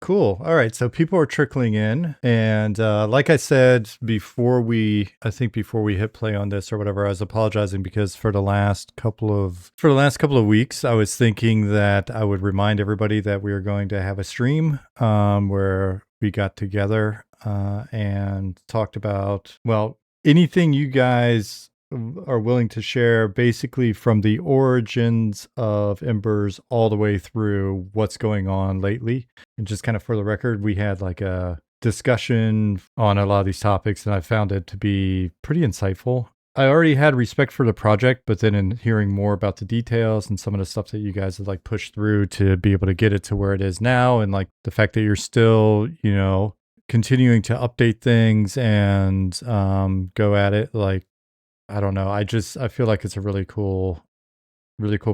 Cool. All right. So people are trickling in. And like I said, before we hit play on this or whatever, I was apologizing because for the last couple of weeks, I was thinking that I would remind everybody that we are going to have a stream where we got together and talked about, well, anything you guys are willing to share, basically from the origins of Embers all the way through what's going on lately. And just kind of for the record, we had like a discussion on a lot of these topics, and I found it to be pretty insightful. I already had respect for the project, but then in hearing more about the details and some of the stuff that you guys have like pushed through to be able to get it to where it is now, and like the fact that you're still, continuing to update things and go at it, like, I don't know. I feel like it's a really cool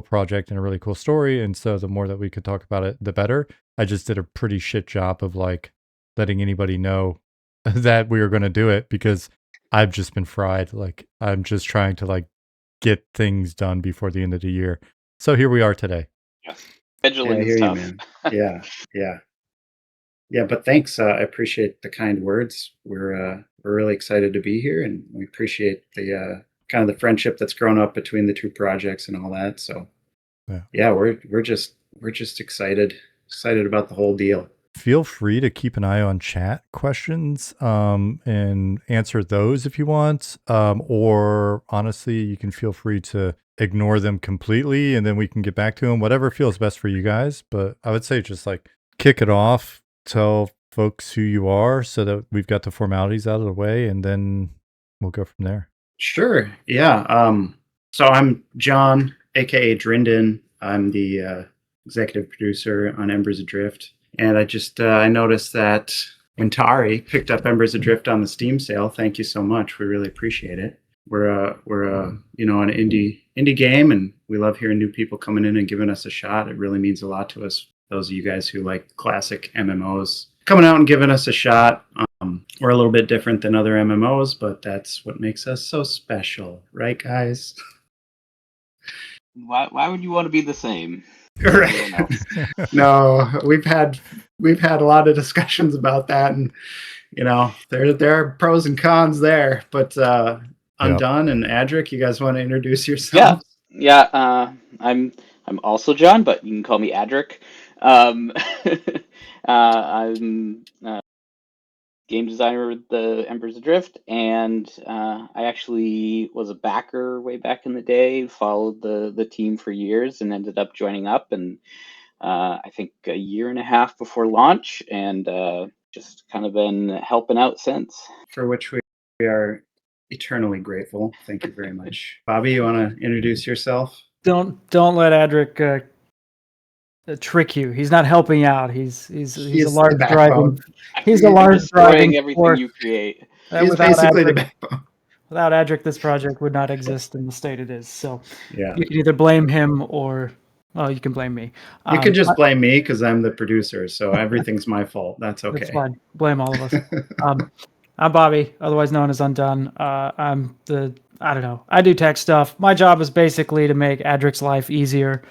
project and a really cool story. And so the more that we could talk about it, the better. I just did a pretty shit job of like letting anybody know that we were going to do it because I've just been fried. Like I'm just trying to like get things done before the end of the year. So here we are today. Yes. Scheduling is tough. You, man. Yeah, but thanks. I appreciate the kind words. We're really excited to be here, and we appreciate the kind of the friendship that's grown up between the two projects and all that. So, yeah, we're just excited about the whole deal. Feel free to keep an eye on chat questions and answer those if you want. Or honestly, you can feel free to ignore them completely, and then we can get back to them. Whatever feels best for you guys. But I would say just like kick it off. Tell folks who you are so that we've got the formalities out of the way, and then we'll go from there. Sure. Yeah. So I'm John, aka Drinden. I'm the executive producer on Embers Adrift, and I noticed that Wintari picked up Embers Adrift on the Steam sale. Thank you so much. We really appreciate it. We're an indie game, and we love hearing new people coming in and giving us a shot. It really means a lot to us. Those of you guys who like classic MMOs coming out and giving us a shot. We're a little bit different than other MMOs, but that's what makes us so special, right, guys? Why would you want to be the same? Right. No, we've had a lot of discussions about that, and there are pros and cons there. But Undone and Adric, you guys want to introduce yourselves? Yeah. I'm also John, but you can call me Adric. I'm game designer with the Embers Adrift, and I actually was a backer way back in the day, followed the team for years, and ended up joining up, and I think a year and a half before launch, and just kind of been helping out since. For which we are eternally grateful. Thank you very much. Bobby, you want to introduce yourself? Don't let Adric trick you. He's not helping out. He's a large driving. He's a large driving everything force. You create. He's basically the backbone. Without Adric, this project would not exist in the state it is. So yeah, you can either blame him or you can blame me. You can just blame me because I'm the producer. So everything's my fault. That's okay. That's fine. Blame all of us. I'm Bobby, otherwise known as Undone. I do tech stuff. My job is basically to make Adric's life easier.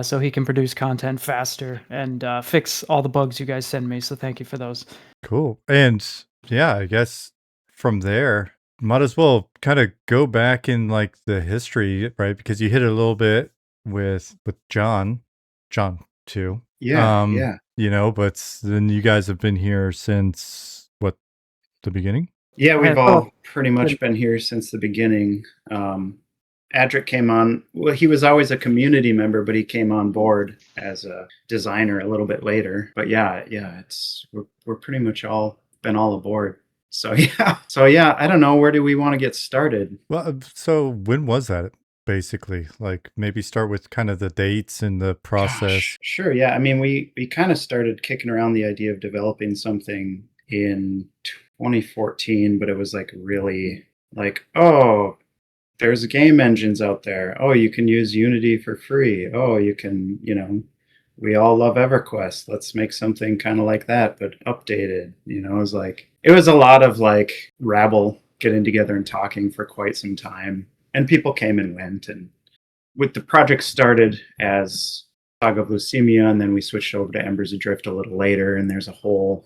So he can produce content faster and fix all the bugs you guys send me. So thank you for those. Cool. And yeah, I guess from there, might as well kind of go back in like the history, right? Because you hit it a little bit with John too. Yeah. But then you guys have been here since what, the beginning? Yeah, we've all pretty much been here since the beginning. Adric came on. Well, he was always a community member, but he came on board as a designer a little bit later. But yeah, we're pretty much all aboard. So yeah, I don't know, where do we want to get started? Well, so when was that? Basically, like maybe start with kind of the dates and the process. Sure. Yeah, I mean, we kind of started kicking around the idea of developing something in 2014, but it was like really like, oh, there's game engines out there. Oh, you can use Unity for free. Oh, you can, we all love EverQuest. Let's make something kind of like that, but updated. It was a lot of like rabble getting together and talking for quite some time. And people came and went. And with the project started as Saga of Leukemia, and then we switched over to Embers Adrift a little later, and there's a whole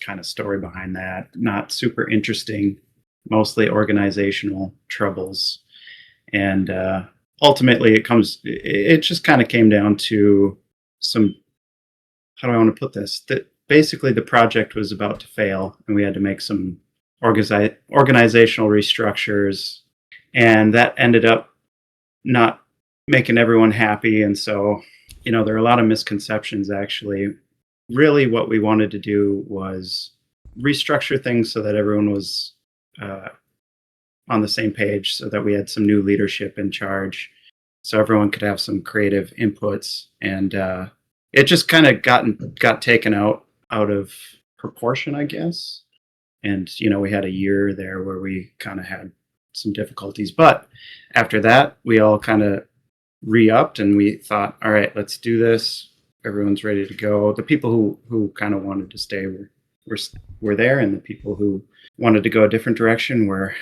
kind of story behind that. Not super interesting, mostly organizational troubles. And ultimately, it just kind of came down to some, how do I want to put this? That basically the project was about to fail, and we had to make some organizational restructures, and that ended up not making everyone happy. And so, there are a lot of misconceptions, actually. Really, what we wanted to do was restructure things so that everyone was on the same page, so that we had some new leadership in charge, so everyone could have some creative inputs. And it just kind of got taken out of proportion, I guess. And we had a year there where we kind of had some difficulties, but after that we all kind of re-upped, and we thought, all right, let's do this. Everyone's ready to go. The people who kind of wanted to stay were there, and the people who wanted to go a different direction were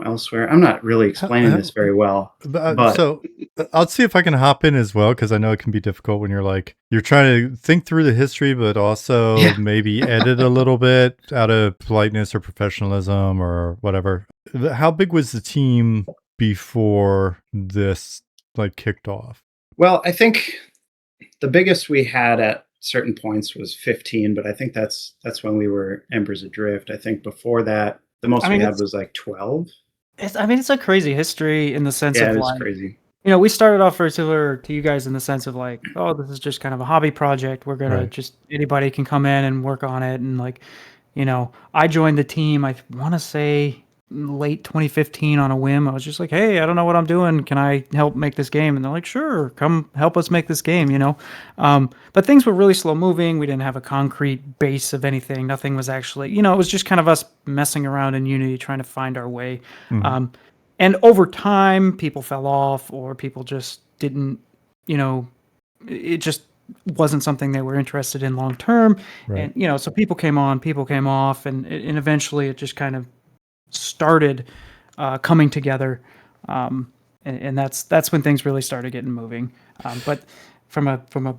elsewhere. I'm not really explaining this very well, but so I'll see if I can hop in as well, because I know it can be difficult when you're trying to think through the history, but also maybe edit a little bit out of politeness or professionalism or whatever. How big was the team before this kicked off? Well, I think the biggest we had at certain points was 15, but I think that's when we were Embers Adrift. I think before that, the most we had was 12. It's a crazy history in the sense of it was crazy. We started off very similar to you guys in the sense of oh, this is just kind of a hobby project. We're gonna just, anybody can come in and work on it. And I joined the team, I want to say late 2015 on a whim. I was just like, hey, I don't know what I'm doing. Can I help make this game? And they're like, sure, come help us make this game, But things were really slow moving. We didn't have a concrete base of anything. Nothing was actually, it was just kind of us messing around in Unity, trying to find our way. Mm-hmm. And over time, people fell off, or people just didn't, it just wasn't something they were interested in long term. Right. And, so people came on, people came off, and eventually it just kind of started coming together. And that's when things really started getting moving. But from a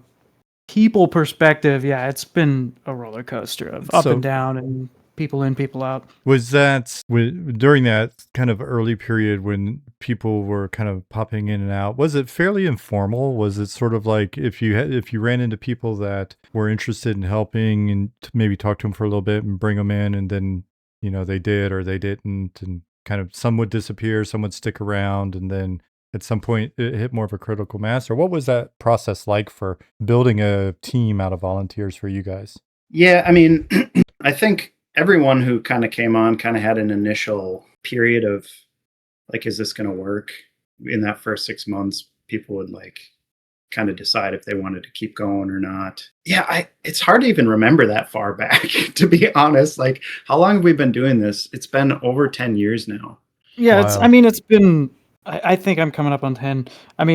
people perspective, yeah, it's been a roller coaster of up and down and people in, people out. Was that during that kind of early period when people were kind of popping in and out? Was it fairly informal? Was it sort of like if you ran into people that were interested in helping and maybe talk to them for a little bit and bring them in, and then they did or they didn't, and kind of some would disappear, some would stick around, and then at some point it hit more of a critical mass? Or what was that process like for building a team out of volunteers for you guys? Yeah, I mean, I think everyone who kind of came on kind of had an initial period of is this going to work? In that first 6 months, people would kind of decide if they wanted to keep going or not. Yeah, it's hard to even remember that far back, to be honest. How long have we been doing this? It's been over 10 years now. Yeah, wow. It's been, I think I'm coming up on 10.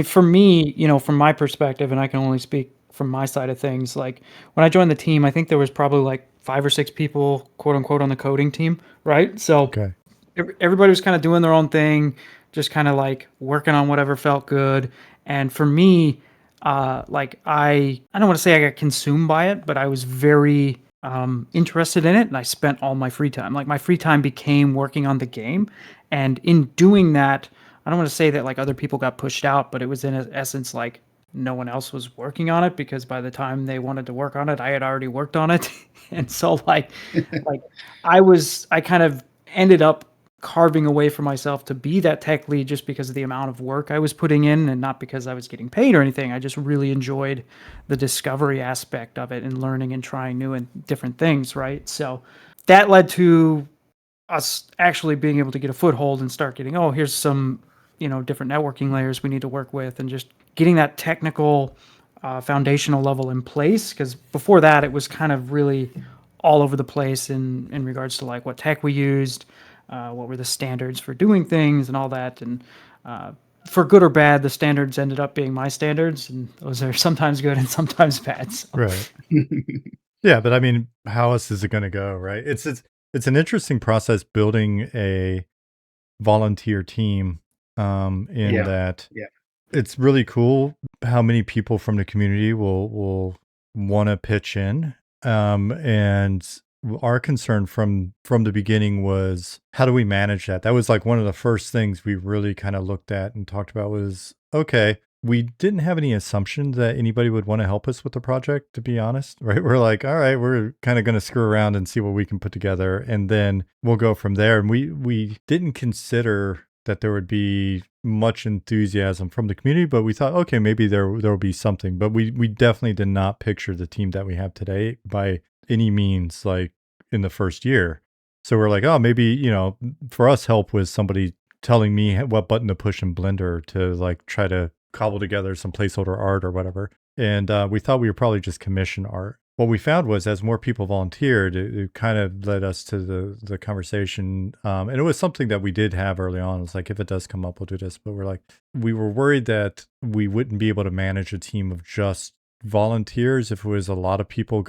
For me, from my perspective, and I can only speak from my side of things, when I joined the team, I think there was probably 5 or 6 people, quote unquote, on the coding team, right? So everybody was kind of doing their own thing, just kind of working on whatever felt good. And for me, I don't want to say I got consumed by it, but I was very interested in it, and I spent all my free time. My free time became working on the game, and in doing that, I don't want to say that other people got pushed out, but it was in essence no one else was working on it, because by the time they wanted to work on it, I had already worked on it. And so I kind of ended up carving away for myself to be that tech lead, just because of the amount of work I was putting in, and not because I was getting paid or anything. I just really enjoyed the discovery aspect of it and learning and trying new and different things, right? So that led to us actually being able to get a foothold and start getting, here's some different networking layers we need to work with, and just getting that technical foundational level in place. Because before that, it was kind of really all over the place in regards to what tech we used, what were the standards for doing things and all that. And for good or bad, the standards ended up being my standards, and those are sometimes good and sometimes bad. So. Right. Yeah, but how else is it going to go, right? It's an interesting process building a volunteer team. it's really cool how many people from the community will want to pitch in. And our concern from the beginning was, how do we manage that? That was like one of the first things we really kind of looked at and talked about was, okay, we didn't have any assumption that anybody would want to help us with the project, to be honest, right? We're like, all right, we're kind of going to screw around and see what we can put together, and then we'll go from there. And we didn't consider that there would be much enthusiasm from the community, but we thought, okay, maybe there will be something. But we definitely did not picture the team that we have today by any means, like in the first year. So we're like, oh, maybe, you know, for us, help was somebody telling me what button to push in Blender to like try to cobble together some placeholder art or whatever. And we thought we would probably just commission art. What we found was, as more people volunteered, it kind of led us to the conversation. And it was something that we did have early on. It's like, if it does come up, we'll do this. But we're like, we were worried that we wouldn't be able to manage a team of just volunteers if it was a lot of people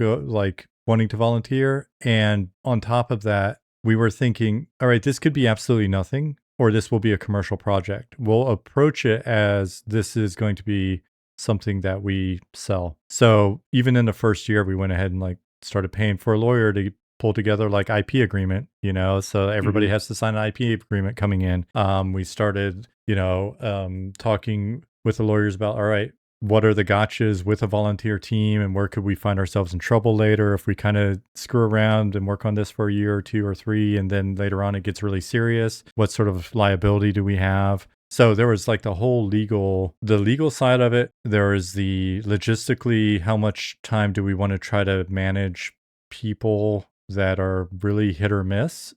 wanting to volunteer. And on top of that, we were thinking, all right, this could be absolutely nothing, or this will be a commercial project. We'll approach it as this is going to be something that we sell. So even in the first year, we went ahead and like started paying for a lawyer to pull together like IP agreement, you know, so everybody has to sign an IP agreement coming in. We started, you know, talking with the lawyers about, all right, what are the gotchas with a volunteer team, and where could we find ourselves in trouble later if we kind of screw around and work on this for a year or 2 or 3, and then later on it gets really serious? What sort of liability do we have? So there was like the legal side of it. There is the logistically, how much time do we want to try to manage people that are really hit or miss?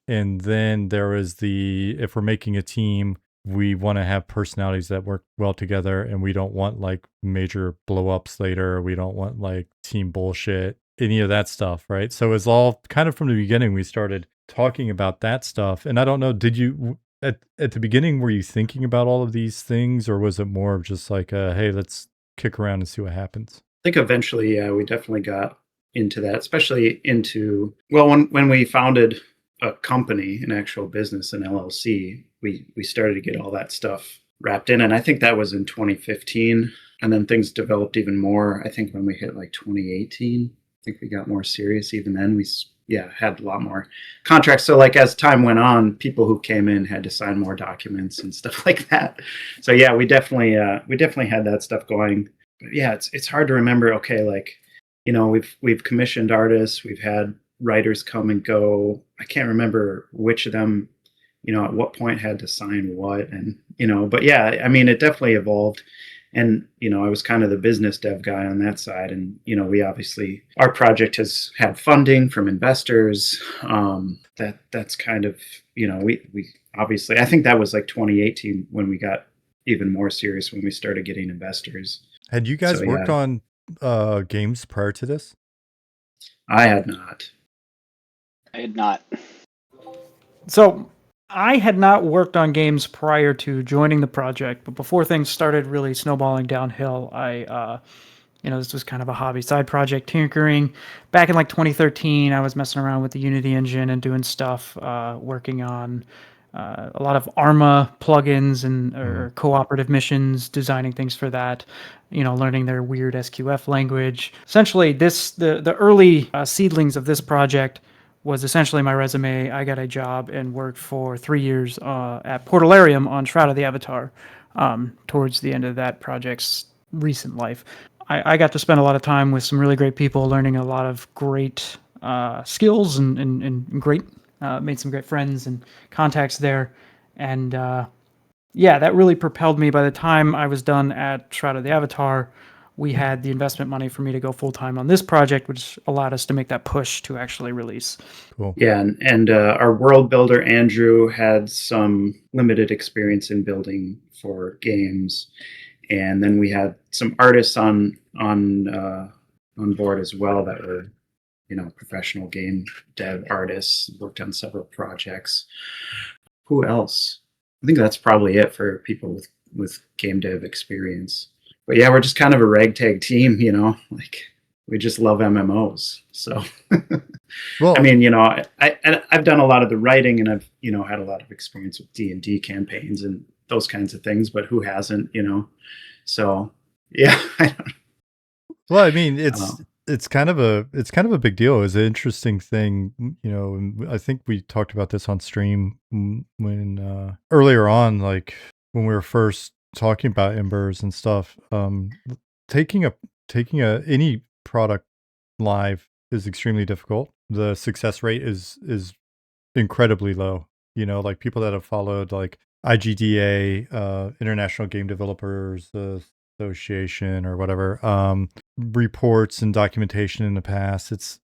And then there is if we're making a team, we want to have personalities that work well together, and we don't want like major blow ups later. We don't want like team bullshit, any of that stuff, right? So it's all kind of from the beginning, we started talking about that stuff. And I don't know, did you at the beginning, were you thinking about all of these things, or was it more of just like, hey, let's kick around and see what happens? I think eventually, yeah, we definitely got into that, especially when we founded a company, an actual business, an LLC, we started to get all that stuff wrapped in. And I think that was in 2015. And then things developed even more. I think when we hit like 2018, I think we got more serious. Even then, we had a lot more contracts. So like as time went on, people who came in had to sign more documents and stuff like that. So yeah, we definitely had that stuff going. But yeah, it's hard to remember. Okay, like, you know, we've commissioned artists, we've had writers come and go. I can't remember which of them, you know, at what point had to sign what, and you know, but yeah, I mean, it definitely evolved. And, you know, I was kind of the business dev guy on that side. And, you know, our project has had funding from investors. That's kind of, you know, we obviously, I think that was like 2018 when we got even more serious, when we started getting investors. Had you guys worked on games prior to this? I had not. I had not. So I had not worked on games prior to joining the project, but before things started really snowballing downhill, this was kind of a hobby side project, tinkering. Back in like 2013, I was messing around with the Unity engine and doing stuff, working on a lot of Arma plugins or cooperative missions, designing things for that, you know, learning their weird SQF language. Essentially, the early seedlings of this project was essentially my resume. I got a job and worked for 3 years at Portalarium on Shroud of the Avatar towards the end of that project's recent life. I got to spend a lot of time with some really great people, learning a lot of great skills and great, made some great friends and contacts there. And that really propelled me. By the time I was done at Shroud of the Avatar, we had the investment money for me to go full-time on this project, which allowed us to make that push to actually release. Cool. Yeah, and our world builder, Andrew, had some limited experience in building for games. And then we had some artists on board as well that were, you know, professional game dev artists, worked on several projects. Who else? I think that's probably it for people with game dev experience. But yeah, we're just kind of a ragtag team, you know, like we just love MMOs. So, well, I mean, you know, I've done a lot of the writing, and I've, you know, had a lot of experience with D&D campaigns, and, those kinds of things, but who hasn't, So yeah, I don't Well, I mean, know. it's kind of a big deal. It's an interesting thing, and I think we talked about this on stream when earlier on, like when we were first talking about Embers and stuff. Taking a taking a any product live is extremely difficult. The success rate is incredibly low. Like people that have followed like IGDA, International Game Developers Association or whatever, reports and documentation in the past. It's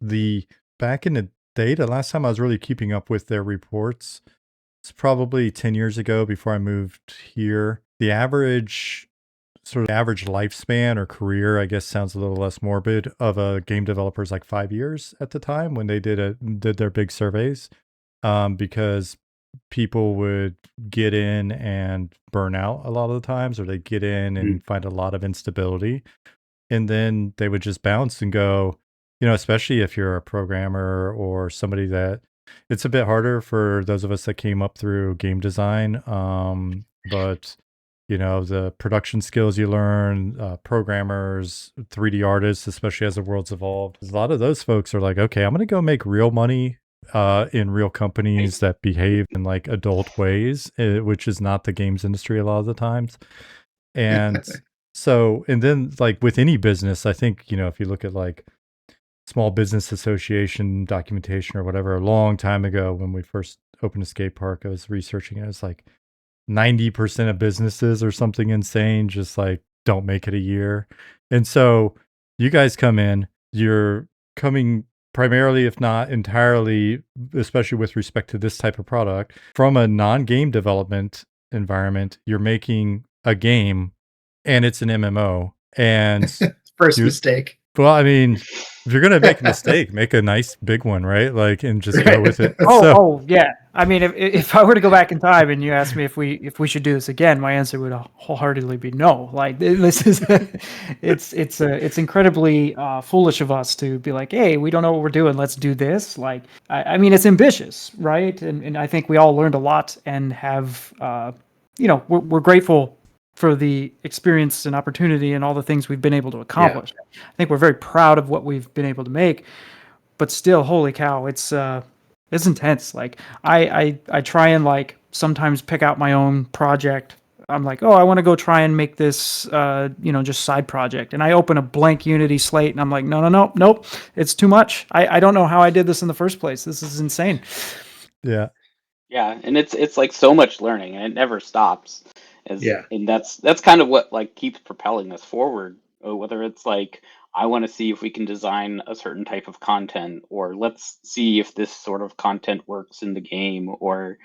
the back in the day, the last time I was really keeping up with their reports, it's probably 10 years ago before I moved here. The average lifespan or career, I guess sounds a little less morbid, of a game developer is like 5 years at the time when they did their big surveys, because people would get in and burn out a lot of the times, or they get in and find a lot of instability, and then they would just bounce and go. Especially if you're a programmer or somebody that, it's a bit harder for those of us that came up through game design, but the production skills you learn, programmers, 3D artists, especially as the world's evolved, a lot of those folks are like, okay, I'm going to go make real money in real companies that behave in like adult ways, which is not the games industry a lot of the times. And so, and then like with any business, I think, if you look at like Small Business Association documentation or whatever, a long time ago when we first opened a skate park, I was researching it. It's like 90% of businesses or something insane just like don't make it a year. And so you guys come in, you're coming primarily, if not entirely, especially with respect to this type of product, from a non-game development environment. You're making a game and it's an MMO. And First mistake. well, I mean, if you're gonna make a mistake, make a nice big one, right? Like, and just go with it. Oh yeah. I mean, if I were to go back in time and you asked me if we should do this again, my answer would wholeheartedly be no. Like this is, it's incredibly foolish of us to be like, hey, we don't know what we're doing, let's do this. Like, I mean, it's ambitious, right? And I think we all learned a lot and have, we're grateful for the experience and opportunity and all the things we've been able to accomplish. Yeah. I think we're very proud of what we've been able to make, but still, holy cow, it's intense. Like I try and like sometimes pick out my own project. I'm like, oh, I want to go try and make this, just side project. And I open a blank Unity slate and I'm like, nope. It's too much. I don't know how I did this in the first place. This is insane. Yeah. Yeah. And it's like so much learning and it never stops. And that's kind of what like keeps propelling us forward. Whether it's like, I want to see if we can design a certain type of content, or let's see if this sort of content works in the game, or,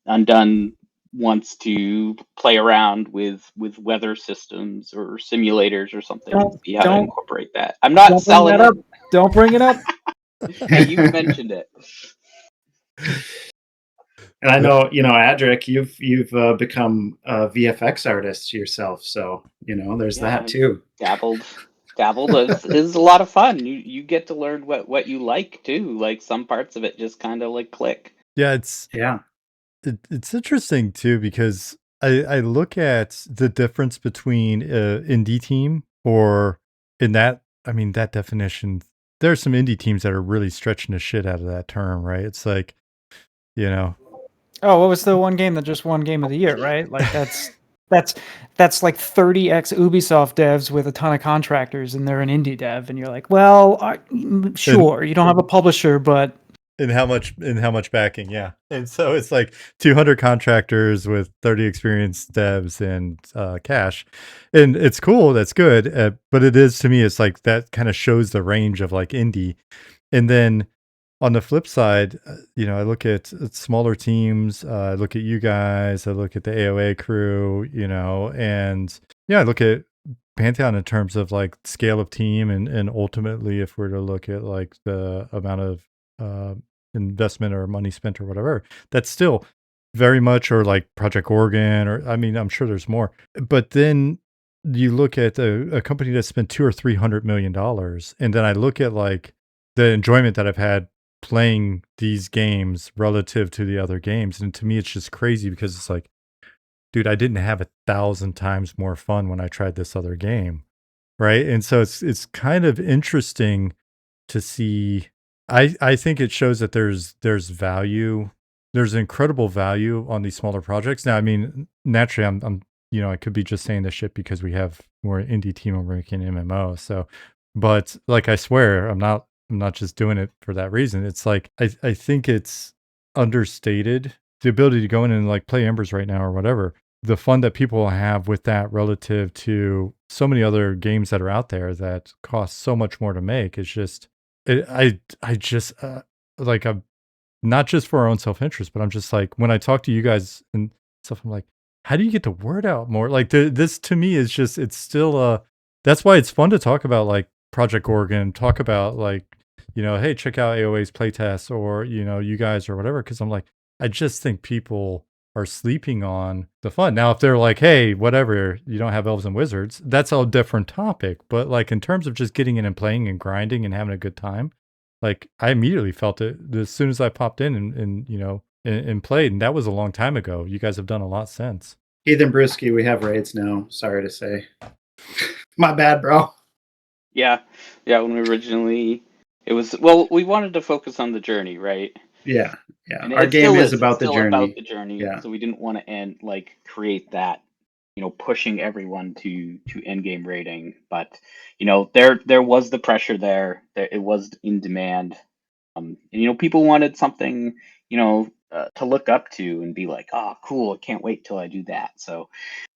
Undone wants to play around with weather systems or simulators or something and see how to incorporate that. I'm not selling it. Don't bring it up. Hey, you mentioned it. And I know, Adric, you've become a VFX artist yourself, so there's that too. Dabbled is a lot of fun. You get to learn what you like too. Like some parts of it just kind of like click. Yeah, it's interesting too, because I look at the difference between an indie team, or in that, I mean, that definition, there are some indie teams that are really stretching the shit out of that term, right? It's like, oh, what was the one game that just won Game of the Year, right? Like that's like 30x Ubisoft devs with a ton of contractors, and they're an indie dev, and you're like, well, sure, you don't have a publisher, but in how much backing, yeah. And so it's like 200 contractors with 30 experienced devs and cash, and it's cool, that's good, but it is, to me, it's like that kind of shows the range of like indie. And then on the flip side, I look at smaller teams. I look at you guys. I look at the AOA crew. And I look at Pantheon in terms of like scale of team, and ultimately, if we're to look at like the amount of investment or money spent or whatever, that's still very much, or like Project Oregon, or I mean, I'm sure there's more. But then you look at a company that spent $200 or $300 million, and then I look at like the enjoyment that I've had playing these games relative to the other games. And to me, it's just crazy, because it's like, dude, I didn't have 1,000 times more fun when I tried this other game, right? And so it's kind of interesting to see. I think it shows that there's value. There's incredible value on these smaller projects. Now, I mean, naturally, I'm I could be just saying this shit because we're an indie team and we're making MMO. So, but like I swear, I'm not just doing it for that reason. It's like I think it's understated the ability to go in and like play Embers right now or whatever. The fun that people have with that relative to so many other games that are out there that cost so much more to make is just I just like I'm not just for our own self-interest, but I'm just like when I talk to you guys and stuff, I'm like, how do you get the word out more? Like this to me is just it's still that's why it's fun to talk about like Project Oregon, talk about like hey, check out AOA's playtests or you guys or whatever, because I'm like I just think people are sleeping on the fun. Now, if they're like, hey, whatever, you don't have elves and wizards, that's a different topic. But like in terms of just getting in and playing and grinding and having a good time, like I immediately felt it as soon as I popped in and played. And that was a long time ago. You guys have done a lot since. Ethan Brusky, we have raids now. Sorry to say. My bad, bro. Yeah. When we originally, we wanted to focus on the journey, right? Yeah. And Our game is about the still journey. about the journey. Yeah. So we didn't want to create that, pushing everyone to end game rating. But there was the pressure there. It was in demand. And people wanted something to look up to and be like, oh, cool! I can't wait till I do that. So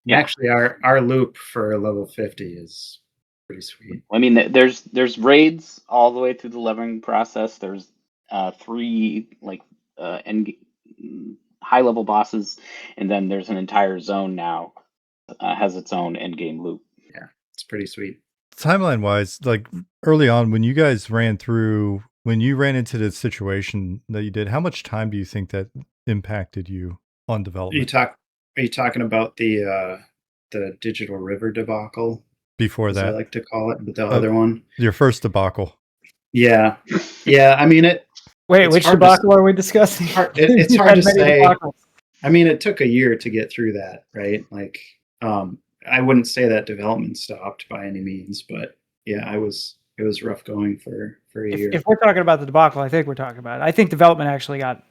yeah. Actually, our loop for level 50 is pretty sweet. I mean, there's raids all the way through the leveling process. There's 3 high level bosses, and then there's an entire zone now has its own end game loop. Yeah, it's pretty sweet. Timeline wise, like early on when you guys ran into the situation that you did, how much time do you think that impacted you on development? Are you talking about the Digital River debacle? Before as that, I like to call it, but the other one, your first debacle. Yeah. I mean it. Wait, which debacle are we discussing? It's hard to say. Debacles. I mean, it took a year to get through that, right? Like, I wouldn't say that development stopped by any means, but yeah, it was rough going for a year. If we're talking about the debacle, I think we're talking about it. I think development actually got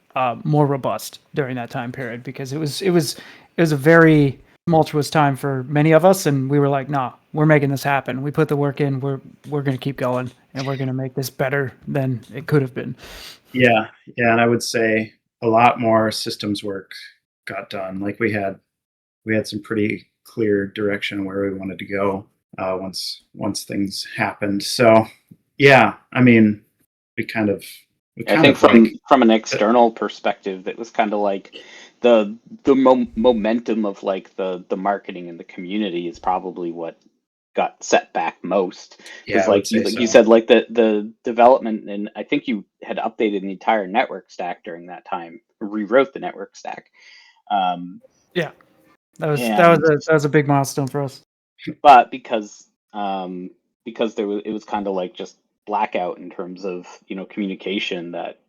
more robust during that time period because it was a very tumultuous time for many of us, and we were like, nah, we're making this happen. We put the work in. We're going to keep going, and we're going to make this better than it could have been. Yeah, and I would say a lot more systems work got done. Like we had some pretty clear direction where we wanted to go once things happened. So yeah, I mean, I think from an external perspective, it was kind of like the momentum of like the marketing and the community is probably what got set back most. Yeah, like you said, like the development, and I think you had updated the entire network stack during that time, rewrote the network stack. Yeah, that was a big milestone for us. But because it was kind of like just blackout in terms of communication that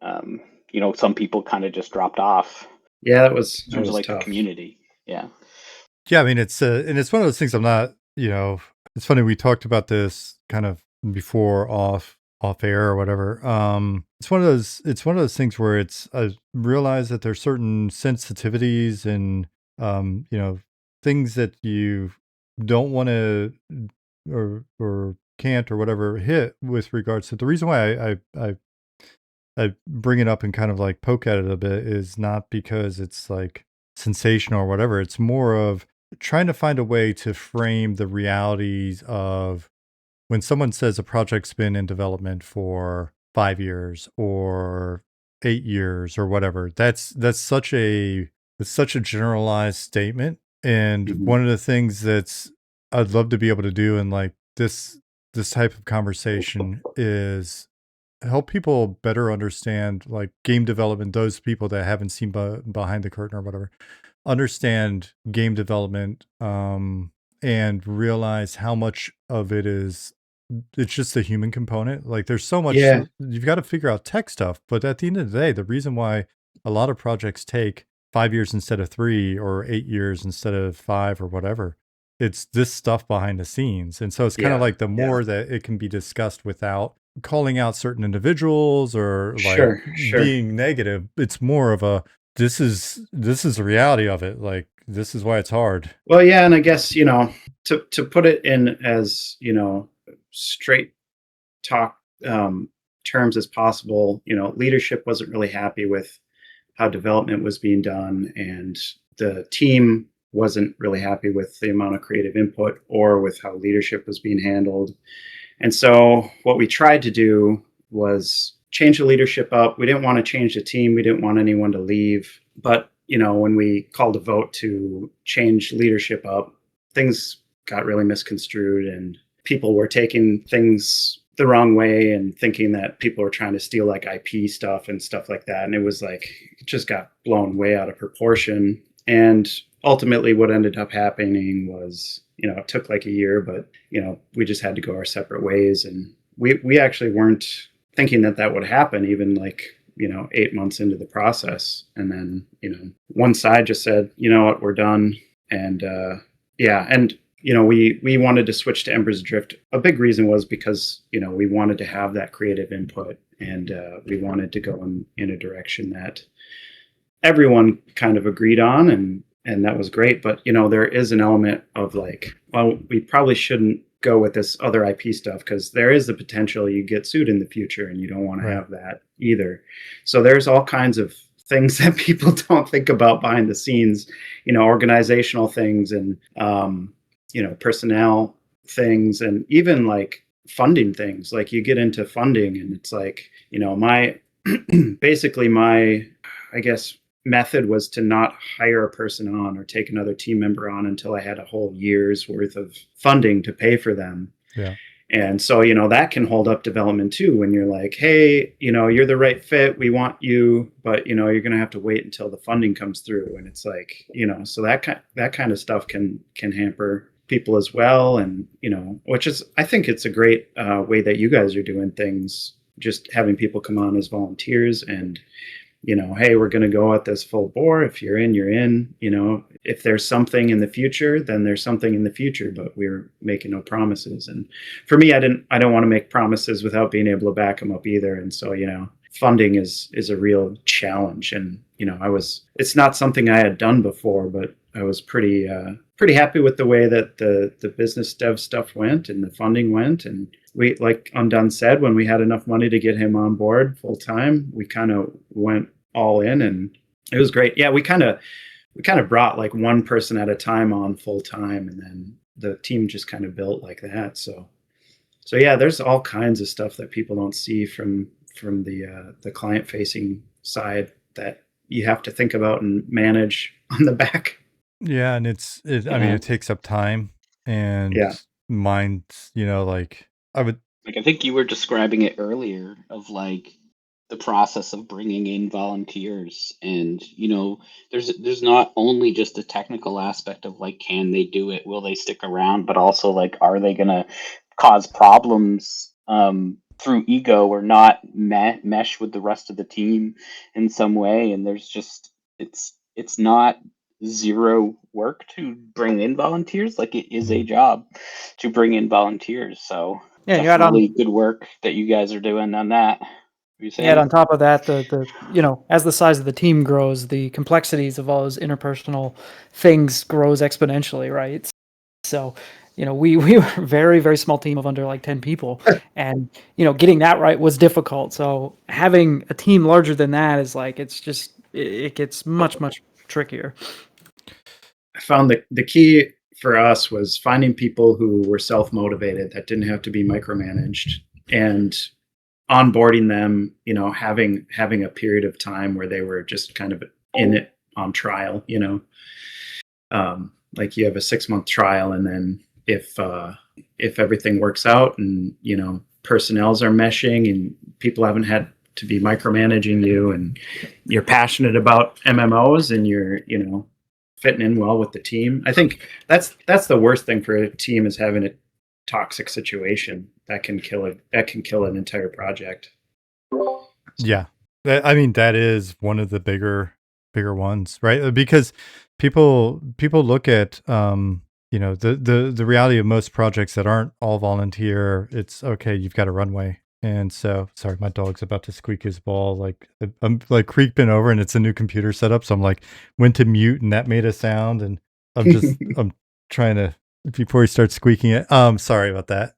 some people kind of just dropped off. Yeah, that was like tough. The community. Yeah, I mean it's and it's one of those things. I'm not it's funny, we talked about this kind of before off air or whatever. It's one of those things where I realize that there's certain sensitivities and things that you don't want to or can't or whatever hit with regards to the reason why I bring it up and kind of like poke at it a bit is not because it's like sensational or whatever. It's more of trying to find a way to frame the realities of when someone says a project's been in development for 5 years or 8 years or whatever. That's such a generalized statement. And one of the things I'd love to be able to do in like this type of conversation is help people better understand like game development. Those people that haven't seen behind the curtain or whatever, understand game development and realize how much of it's just the human component. Like there's so much you've got to figure out tech stuff, but at the end of the day, the reason why a lot of projects take 5 years instead of 3 or 8 years instead of 5 or whatever. It's this stuff behind the scenes. And so it's kind of like the more that it can be discussed without calling out certain individuals or like being negative, it's more of a, this is the reality of it. Like, this is why it's hard. Well, yeah. And I guess, to put it in as, straight talk terms as possible, leadership wasn't really happy with how development was being done, and the team wasn't really happy with the amount of creative input or with how leadership was being handled. And so what we tried to do was change the leadership up. We didn't want to change the team. We didn't want anyone to leave. But, when we called a vote to change leadership up, things got really misconstrued and people were taking things the wrong way and thinking that people were trying to steal like IP stuff and stuff like that. And it was like, it just got blown way out of proportion. And ultimately what ended up happening was, it took like a year, but, we just had to go our separate ways. And we actually weren't thinking that would happen even like, 8 months into the process. And then, one side just said, you know what, we're done. And we wanted to switch to Embers Adrift. A big reason was because, we wanted to have that creative input, and we wanted to go in a direction that everyone kind of agreed on, and that was great. But, there is an element of like, well, we probably shouldn't go with this other IP stuff because there is the potential you get sued in the future, and you don't want to have that either. So there's all kinds of things that people don't think about behind the scenes, organizational things and, personnel things, and even like funding things. Like you get into funding and it's like, basically my, I guess, method was to not hire a person on or take another team member on until I had a whole year's worth of funding to pay for them. Yeah. And so, that can hold up development too, when you're like, hey, you're the right fit, we want you, but, you're going to have to wait until the funding comes through. And it's like, so that kind of stuff can hamper people as well. And, which is, I think it's a great way that you guys are doing things, just having people come on as volunteers and, hey, we're going to go at this full bore. If you're in, you're in. If there's something in the future, then there's something in the future, but we're making no promises. And for me, I don't want to make promises without being able to back them up either. And so, funding is a real challenge. And, it's not something I had done before, but I was pretty happy with the way that the business dev stuff went and the funding went. And we, like Undone said, when we had enough money to get him on board full time, we kind of went all in, and it was great. Yeah, we kind of brought like one person at a time on full time, and then the team just kind of built like that. So yeah, there's all kinds of stuff that people don't see from the client facing side that you have to think about and manage on the back. Yeah, and I mean, it takes up time and mind. Like I think you were describing it earlier of like the process of bringing in volunteers, and there's not only just a technical aspect of like, can they do it, will they stick around, but also like, are they gonna cause problems through ego or not mesh with the rest of the team in some way. And there's just it's not zero work to bring in volunteers. Like, it is a job to bring in volunteers. So Yeah, definitely good work that you guys are doing on that. Yeah, on top of that, the as the size of the team grows, the complexities of all those interpersonal things grows exponentially, right? So, we were a very, very small team of under like 10 people, and getting that right was difficult. So having a team larger than that is like, it gets much, much trickier. I found that the key for us was finding people who were self-motivated, that didn't have to be micromanaged, and onboarding them, having a period of time where they were just kind of in it on trial, like you have a 6-month trial, and then if everything works out and, personnels are meshing and people haven't had to be micromanaging you, and you're passionate about MMOs and you're, fitting in well with the team. I think that's the worst thing for a team, is having a toxic situation that can kill an entire project. Yeah. I mean, that is one of the bigger bigger ones, right? Because people look at the reality of most projects that aren't all volunteer. It's okay, you've got a runway. And so, sorry, my dog's about to squeak his ball. Like I'm like creeping over, and it's a new computer setup. So I'm like went to mute, and that made a sound. And I'm trying to before he starts squeaking it. Sorry about that.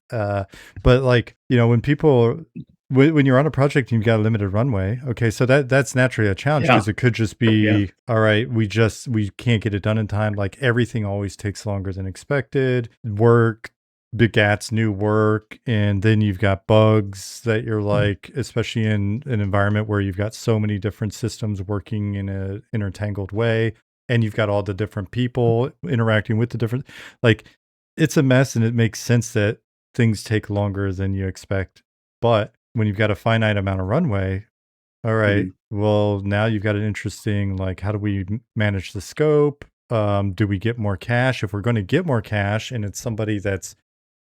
But like when people when you're on a project and you've got a limited runway, okay, so that's naturally a challenge because it could just be all right. We can't get it done in time. Like everything always takes longer than expected. Work begats new work, and then you've got bugs that you're like, especially in an environment where you've got so many different systems working in a intertangled way, and you've got all the different people interacting with the different, like it's a mess, and it makes sense that things take longer than you expect. But when you've got a finite amount of runway, all right, well, now you've got an interesting, like, how do we manage the scope? Do we get more cash? If we're going to get more cash and it's somebody that's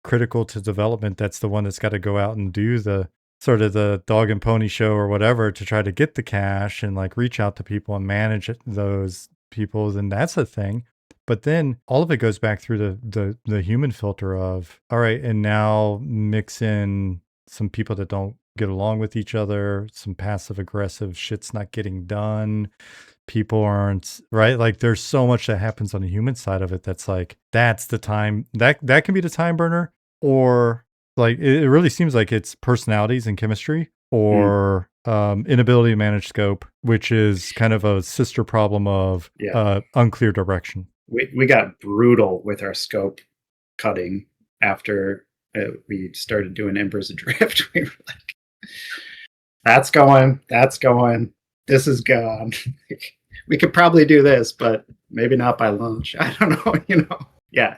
critical to development, that's the one that's got to go out and do the sort of the dog and pony show or whatever to try to get the cash and like reach out to people and manage those people, then that's a thing. But then all of it goes back through the human filter of, all right, and now mix in some people that don't get along with each other, some passive aggressive shit's not getting done. People aren't right. Like there's so much that happens on the human side of it. That's like, that's the time that can be the time burner, or like, it really seems like it's personalities and chemistry, or inability to manage scope, which is kind of a sister problem of unclear direction. We got brutal with our scope cutting after we started doing Embers Adrift. We were like, that's going, this is gone. We could probably do this, but maybe not by launch. I don't know, Yeah.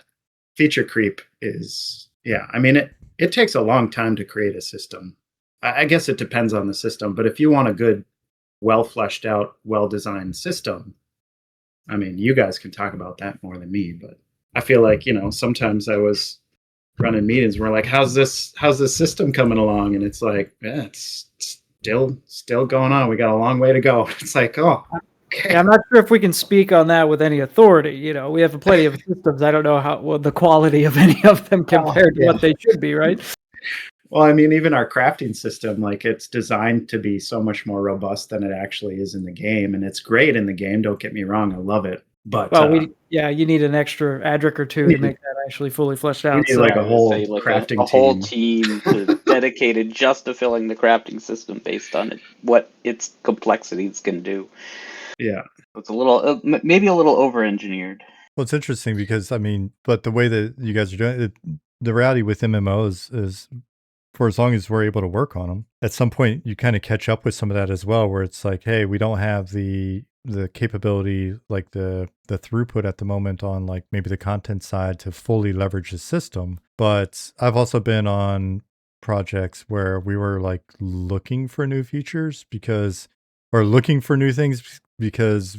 Feature creep is, I mean, it takes a long time to create a system. I guess it depends on the system, but if you want a good, well fleshed out, well designed system, I mean, you guys can talk about that more than me, but I feel like, sometimes I was running meetings, we're like, how's this system coming along? And it's like, it's still going on. We got a long way to go. It's like, oh, okay. Yeah, I'm not sure if we can speak on that with any authority. We have plenty of systems. I don't know the quality of any of them compared to what they should be, right? Well, I mean, even our crafting system, like it's designed to be so much more robust than it actually is in the game. And it's great in the game. Don't get me wrong. I love it. But you need an extra Adric or two to make that actually fully fleshed out. You need like a whole crafting a whole team dedicated just to filling the crafting system based on what its complexities can do. Yeah. It's a little, maybe a little over-engineered. Well, it's interesting because, I mean, but the way that you guys are doing it, the reality with MMOs is for as long as we're able to work on them, at some point you kind of catch up with some of that as well, where it's like, hey, we don't have the capability, like the throughput at the moment on like maybe the content side to fully leverage the system. But I've also been on projects where we were like looking for new features or looking for new things because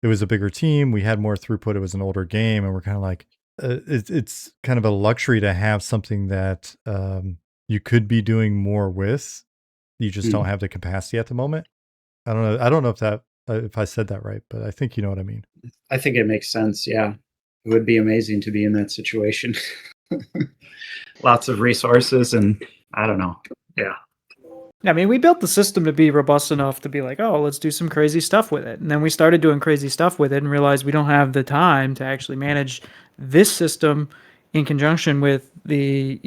it was a bigger team. We had more throughput. It was an older game. And we're kind of like, it's kind of a luxury to have something that you could be doing more with. You just don't have the capacity at the moment. I don't know if I said that right, but I think you know what I mean. I think it makes sense. Yeah. It would be amazing to be in that situation. Lots of resources and I don't know. Yeah. I mean, we built the system to be robust enough to be like, oh, let's do some crazy stuff with it. And then we started doing crazy stuff with it and realized we don't have the time to actually manage this system in conjunction with the,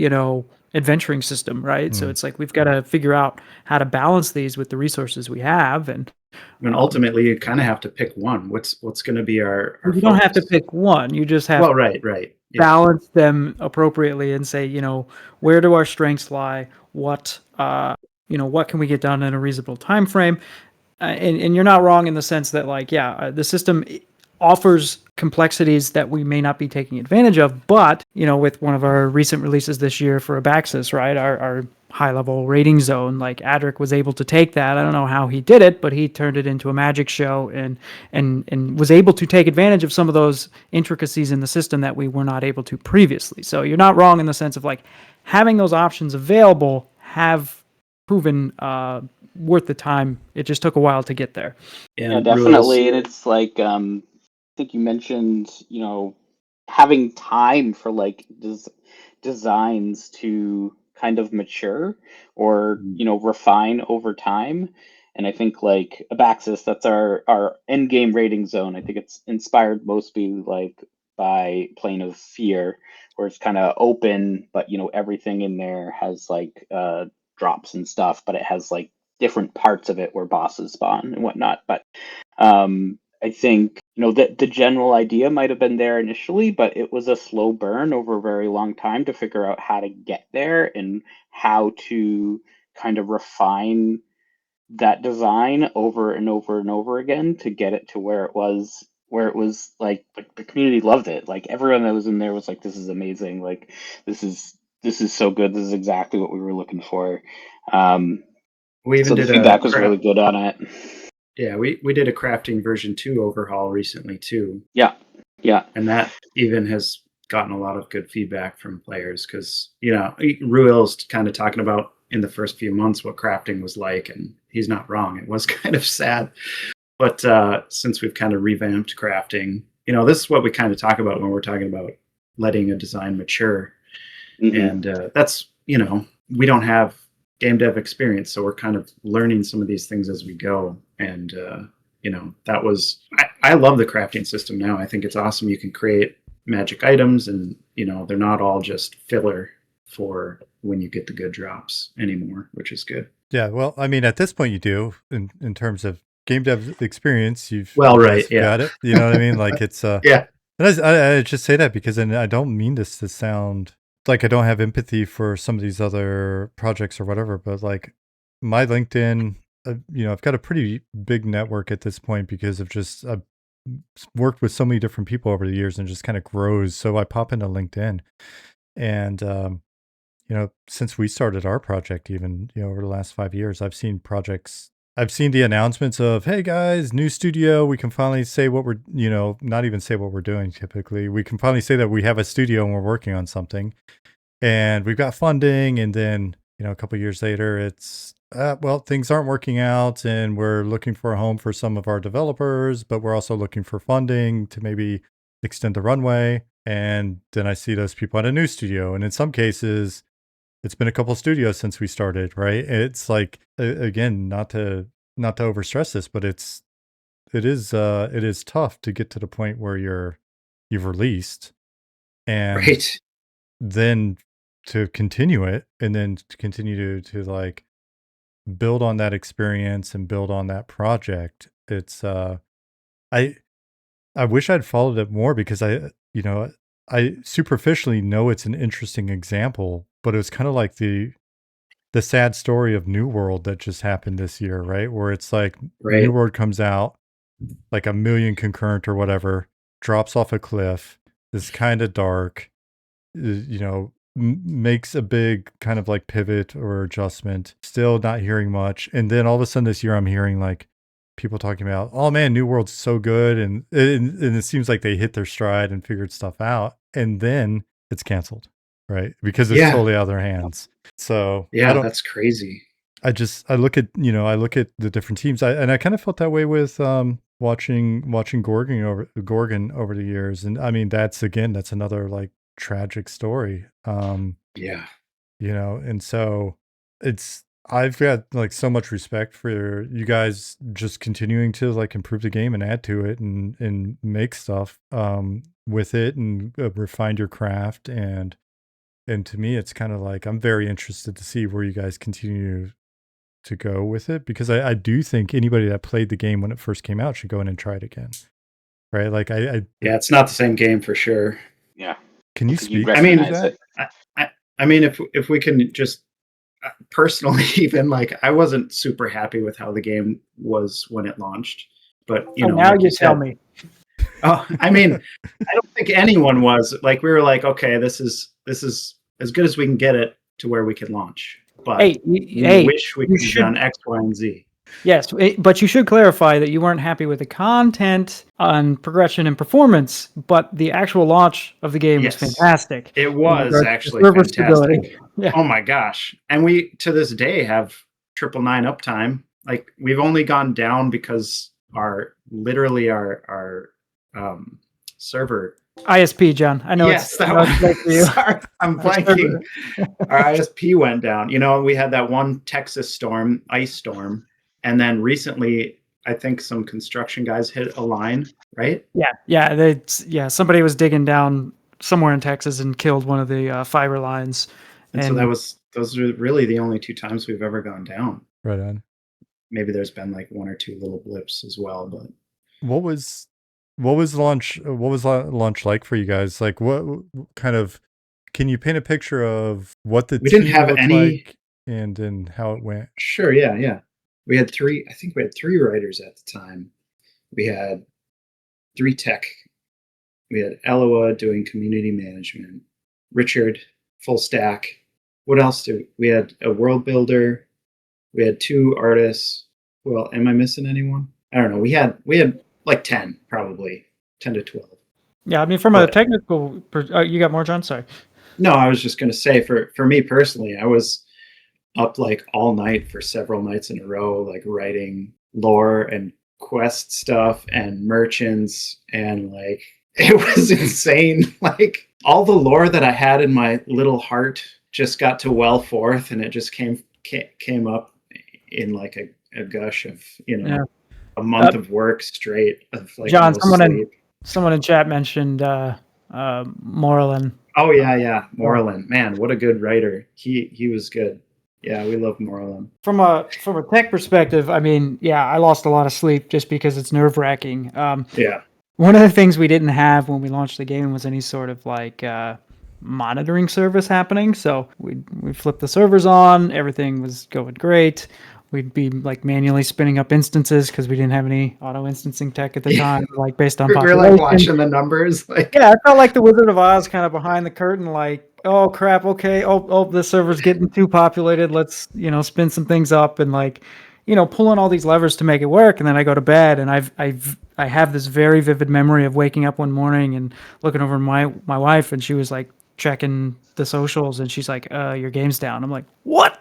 adventuring system, right? So it's like we've got to figure out how to balance these with the resources we have. And ultimately, you kind of have to pick one. What's going to be our you don't have to pick one. You just have right. Balance them appropriately and say, where do our strengths lie? What can we get done in a reasonable time frame? And you're not wrong in the sense that, the system offers complexities that we may not be taking advantage of. But, with one of our recent releases this year for Abaxis, right, our high-level rating zone, like Adric was able to take that. I don't know how he did it, but he turned it into a magic show and was able to take advantage of some of those intricacies in the system that we were not able to previously. So you're not wrong in the sense of, having those options available have proven worth the time. It just took a while to get there. Yeah, And definitely. And it's like, I think you mentioned, having time for like designs to kind of mature or, refine over time. And I think like Abaxis, that's our end game rating zone. I think it's inspired mostly like by Plane of Fear, where it's kind of open, but everything in there has like drops and stuff, but it has like different parts of it where bosses spawn and whatnot. But I think that the general idea might have been there initially, but it was a slow burn over a very long time to figure out how to get there and how to kind of refine that design over and over and over again to get it to where it was like the community loved it. Like everyone that was in there was like, this is amazing. Like this is so good. This is exactly what we were looking for. we even So the did feedback was really good on it. Yeah, we did a crafting version 2 overhaul recently too. Yeah. And that even has gotten a lot of good feedback from players because, Ruel's kind of talking about in the first few months what crafting was like, and he's not wrong. It was kind of sad. But since we've kind of revamped crafting, this is what we kind of talk about when we're talking about letting a design mature. Mm-hmm. And that's, we don't have game dev experience, so we're kind of learning some of these things as we go. And that was I love the crafting system now. I think it's awesome. You can create magic items, and they're not all just filler for when you get the good drops anymore, which is good. Yeah, well, I mean, at this point, you do in terms of game dev experience. You've Yeah, got it. You know what I mean? Like it's yeah. And I just say that because, and I don't mean this to sound like I don't have empathy for some of these other projects or whatever, but like my LinkedIn, I've got a pretty big network at this point because of just I've worked with so many different people over the years and just kind of grows. So I pop into LinkedIn, and since we started our project, even over the last 5 years, I've seen the announcements of, hey guys, new studio. We can finally say what we're, not even say what we're doing typically. We can finally say that we have a studio and we're working on something and we've got funding. And then, a couple of years later, it's, things aren't working out and we're looking for a home for some of our developers, but we're also looking for funding to maybe extend the runway. And then I see those people at a new studio. And in some cases, it's been a couple studios since we started, right? It's like, again, not to overstress this, but it is tough to get to the point where you've released and Right. then to continue it and then to continue to like build on that experience and build on that project. It's I wish I'd followed it more because I superficially know it's an interesting example, but it was kind of like the sad story of New World that just happened this year, right? Where it's like Right. New World comes out, like 1 million concurrent or whatever, drops off a cliff, is kind of dark, makes a big kind of like pivot or adjustment, still not hearing much. And then all of a sudden this year I'm hearing like people talking about, oh man, New World's so good. And it seems like they hit their stride and figured stuff out. And then it's canceled, right? Because it's totally out of their hands. So yeah, that's crazy. I look at the different teams. I kind of felt that way with watching Gorgon over the years. And I mean, that's another like tragic story. Yeah. And so I've got like so much respect for you guys just continuing to like improve the game and add to it and make stuff with it and refine your craft. And to me, it's kind of like I'm very interested to see where you guys continue to go with it, because I do think anybody that played the game when it first came out should go in and try it again. Right? Like yeah, it's not the same game for sure. Yeah. Can you speak? I mean, that? I mean, if we can just personally, even like I wasn't super happy with how the game was when it launched, but now like you tell me. Oh, I mean, I don't think anyone was. Like we were like, okay, this is as good as we can get it to where we can launch. But we wish we could have done X, Y, and Z. Yes, but you should clarify that you weren't happy with the content on progression and performance, but the actual launch of the game was fantastic. It was actually fantastic. Yeah. Oh my gosh. And we, to this day, have 999 uptime. Like we've only gone down because our server. ISP, John. I know Yes, I know it's late for you. Sorry, I'm blanking. Our ISP went down. You know, we had that one Texas storm, ice storm, and then recently, I think some construction guys hit a line, right? Yeah. Somebody was digging down somewhere in Texas and killed one of the fiber lines. And so those are really the only 2 times we've ever gone down. Right on. Maybe there's been like 1 or 2 little blips as well, but what was launch like for you guys? Like what kind of, can you paint a picture of what the team didn't have looked any like and how it went? Sure, yeah. We had 3 writers at the time. We had 3 tech. We had Eloa doing community management, Richard full stack. What else we had a world builder. We had 2 artists. Well, am I missing anyone? I don't know. We had like 10, probably 10 to 12. Yeah, I mean, from a technical, you got more, John? Sorry. No, I was just going to say for me personally, I was up like all night for several nights in a row, like writing lore and quest stuff and merchants, and like it was insane. Like all the lore that I had in my little heart just got to well forth, and it just came up in like a gush of, you know, a month of work straight of like John, no someone in chat mentioned Morlin. Oh yeah, Morlin. Man, what a good writer. He was good. Yeah, we love Morlin. From a tech perspective, I mean, yeah, I lost a lot of sleep just because it's nerve-wracking. Yeah. One of the things we didn't have when we launched the game was any sort of like monitoring service happening. So we flipped the servers on, everything was going great. We'd be like manually spinning up instances because we didn't have any auto instancing tech at the time, like based on population. We're like watching the numbers. Like, yeah, I felt like the Wizard of Oz kind of behind the curtain, like, oh crap, okay, oh, this server's getting too populated. Let's, spin some things up and like, pulling all these levers to make it work. And then I go to bed, and I have this very vivid memory of waking up one morning and looking over my wife, and she was like checking the socials, and she's like, your game's down. I'm like, what?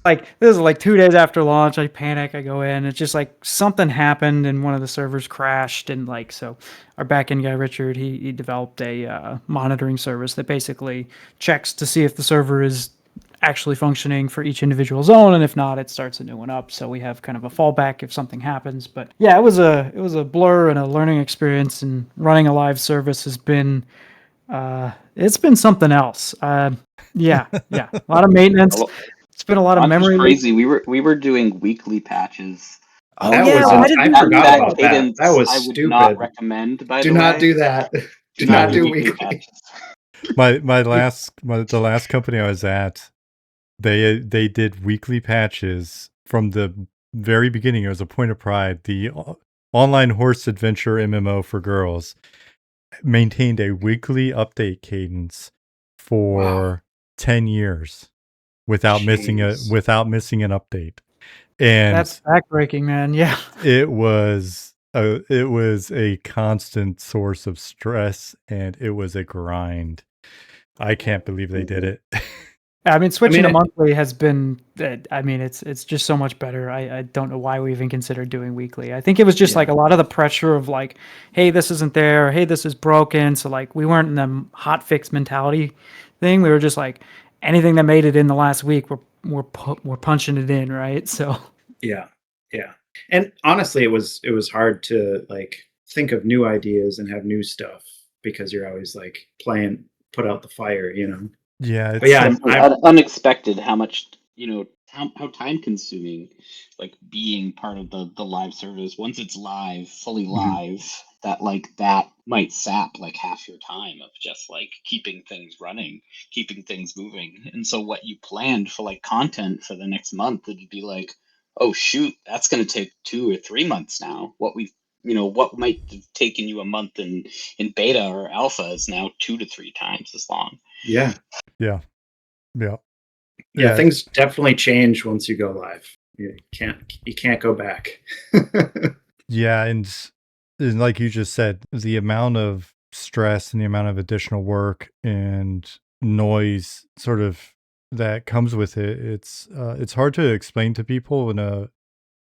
like this is like 2 days after launch. I panic, I go in, it's just like something happened and one of the servers crashed. And like, so our backend guy Richard, he developed a monitoring service that basically checks to see if the server is actually functioning for each individual zone, and if not, it starts a new one up. So we have kind of a fallback if something happens. But yeah, it was a blur and a learning experience, and running a live service has been it's been something else. Yeah, a lot of maintenance. It's been a lot of memory. Crazy. We were doing weekly patches. Oh yeah, I forgot about that. That was I stupid. would not recommend. Do not do that. Do not do weekly patches. The last company I was at, they did weekly patches from the very beginning. It was a point of pride. The online horse adventure MMO for girls maintained a weekly update cadence for 10 years without missing an update. And that's backbreaking, man. Yeah. It was a constant source of stress, and it was a grind. I can't believe they did it. I mean, switching to monthly has been, it's just so much better. I don't know why we even considered doing weekly. I think it was just like a lot of the pressure of like, hey, this isn't there. Hey, this is broken. So like we weren't in the hot fix mentality thing. We were just like, anything that made it in the last week, we're punching it in, right? So yeah. And honestly, it was hard to like think of new ideas and have new stuff because you're always like put out the fire, Yeah, it's unexpected how much, how time consuming, like being part of the live service. Once it's live, fully live, that might sap like half your time of just like keeping things running, keeping things moving. And so what you planned for like content for the next month, it'd be like, oh shoot, that's going to take 2 or 3 months now. What might have taken you a month in beta or alpha is now 2 to 3 times as long. Yeah. Things definitely change once you go live. You can't go back. Yeah, and like you just said, the amount of stress and the amount of additional work and noise sort of that comes with it. It's hard to explain to people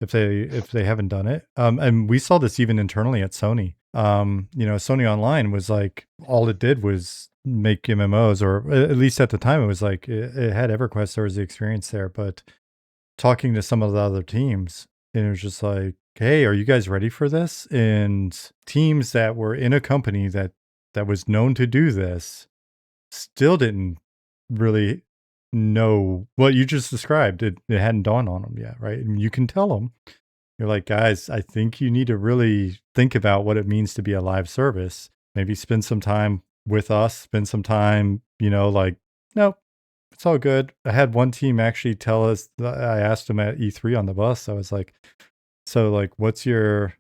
if they haven't done it. And we saw this even internally at Sony. Sony Online was like, all it did was make MMOs, or at least at the time it was like it had EverQuest. There was the experience there, but talking to some of the other teams, and it was just like, hey, are you guys ready for this? And teams that were in a company that was known to do this still didn't really know what you just described. It hadn't dawned on them yet, right? And you can tell them, you're like, guys, I think you need to really think about what it means to be a live service. Maybe spend some time with us, spend some time, like, nope, it's all good. I had one team actually tell us, I asked them at E3 on the bus, I was like, so like, what's your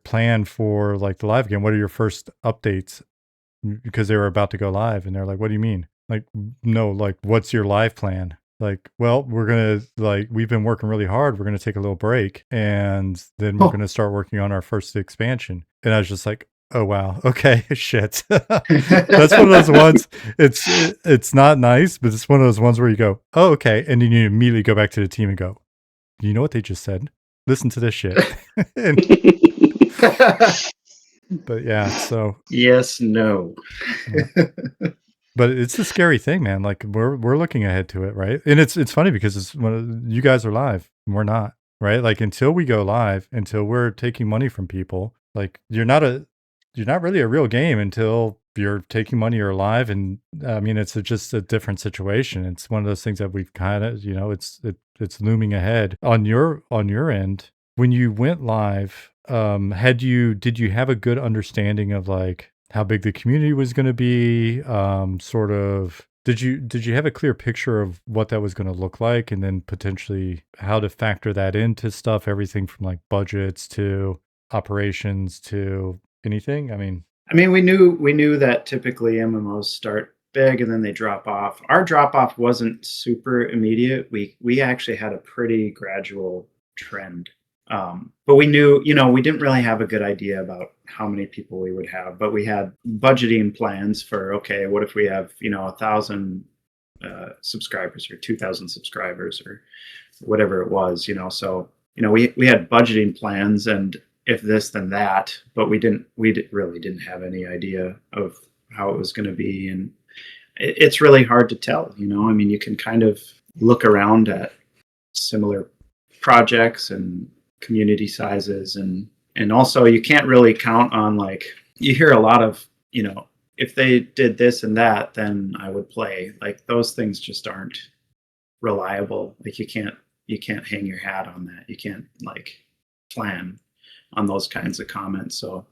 plan for like the live game? What are your first updates? Because they were about to go live, and they're like, what do you mean? Like, no, like, what's your live plan? Like, well, we're going to, like, we've been working really hard. We're going to take a little break, and then we're going to start working on our first expansion. And I was just like, oh, wow. Okay. Shit. That's one of those ones. It's not nice, but it's one of those ones where you go, oh, okay. And then you immediately go back to the team and go, you know what they just said? Listen to this shit. But yeah, so. Yes, no. But it's a scary thing, man. Like we're looking ahead to it, right? And it's funny because you guys are live and we're not, right? Like until we go live, until we're taking money from people, like you're not really a real game until you're taking money or live. And I mean, it's just a different situation. It's one of those things that we've kind of, it's looming ahead on your end. When you went live, did you have a good understanding of like how big the community was going to be? Sort of, did you have a clear picture of what that was going to look like, and then potentially how to factor that into stuff, everything from like budgets to operations to anything? I mean, we knew that typically MMOs start big and then they drop off. Our drop off wasn't super immediate. We actually had a pretty gradual trend. But we knew, we didn't really have a good idea about how many people we would have, but we had budgeting plans for, okay, what if we have, 1,000 subscribers or 2,000 subscribers or whatever it was, so, we had budgeting plans, and if this, then that, but we really didn't have any idea of how it was going to be. And it's really hard to tell, you can kind of look around at similar projects and community sizes, and also you can't really count on, like, you hear a lot of, if they did this and that, then I would play. Like, those things just aren't reliable. Like, you can't hang your hat on that. You can't like plan on those kinds of comments. So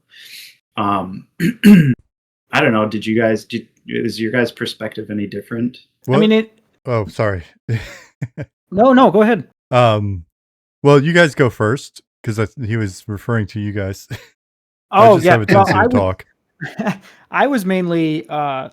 I don't know, is your guys' perspective any different? What? I mean, oh, sorry. No, go ahead. Well, you guys go first, because he was referring to you guys. Oh, yeah. Have a tendency to talk. I was mainly, so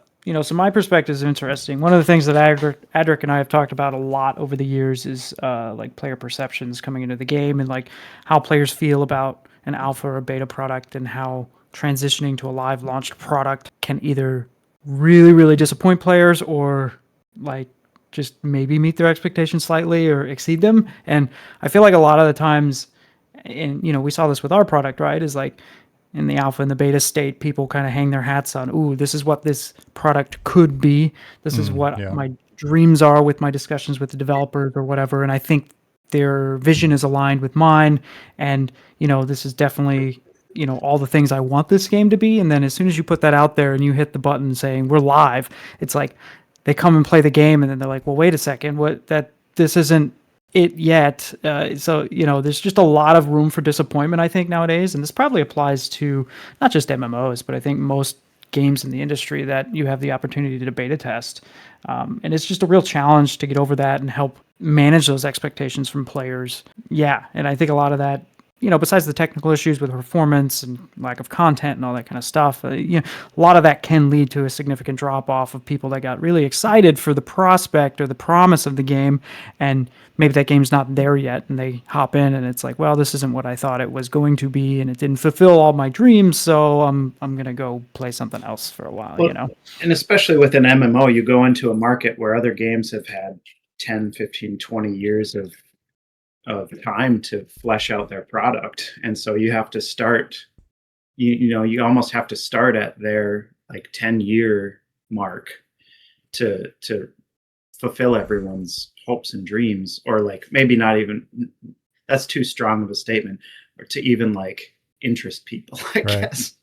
my perspective is interesting. One of the things that Adric and I have talked about a lot over the years is like player perceptions coming into the game, and like how players feel about an alpha or beta product, and how transitioning to a live launched product can either really, really disappoint players, or like just maybe meet their expectations slightly or exceed them. And I feel like a lot of the times, and we saw this with our product, right, is like in the alpha and the beta state, people kind of hang their hats on, ooh, this is what this product could be. This is what my dreams are with my discussions with the developers or whatever. And I think their vision is aligned with mine. And, this is definitely, all the things I want this game to be. And then as soon as you put that out there and you hit the button saying we're live, it's like they come and play the game, and then they're like, well, wait a second, this isn't it yet. So, there's just a lot of room for disappointment, I think, nowadays. And this probably applies to not just MMOs, but I think most games in the industry that you have the opportunity to beta test. And it's just a real challenge to get over that and help manage those expectations from players. Yeah. And I think a lot of that besides the technical issues with performance and lack of content and all that kind of stuff, a lot of that can lead to a significant drop off of people that got really excited for the prospect or the promise of the game, and maybe that game's not there yet, and they hop in and it's like, well, this isn't what I thought it was going to be, and it didn't fulfill all my dreams, so I'm gonna go play something else for a while. Well, and especially with an MMO, you go into a market where other games have had 10, 15, 20 years of time to flesh out their product, and so you have to start. You almost have to start at their like 10-year mark to fulfill everyone's hopes and dreams, or like maybe not even. That's too strong of a statement, or to even like interest people, I guess.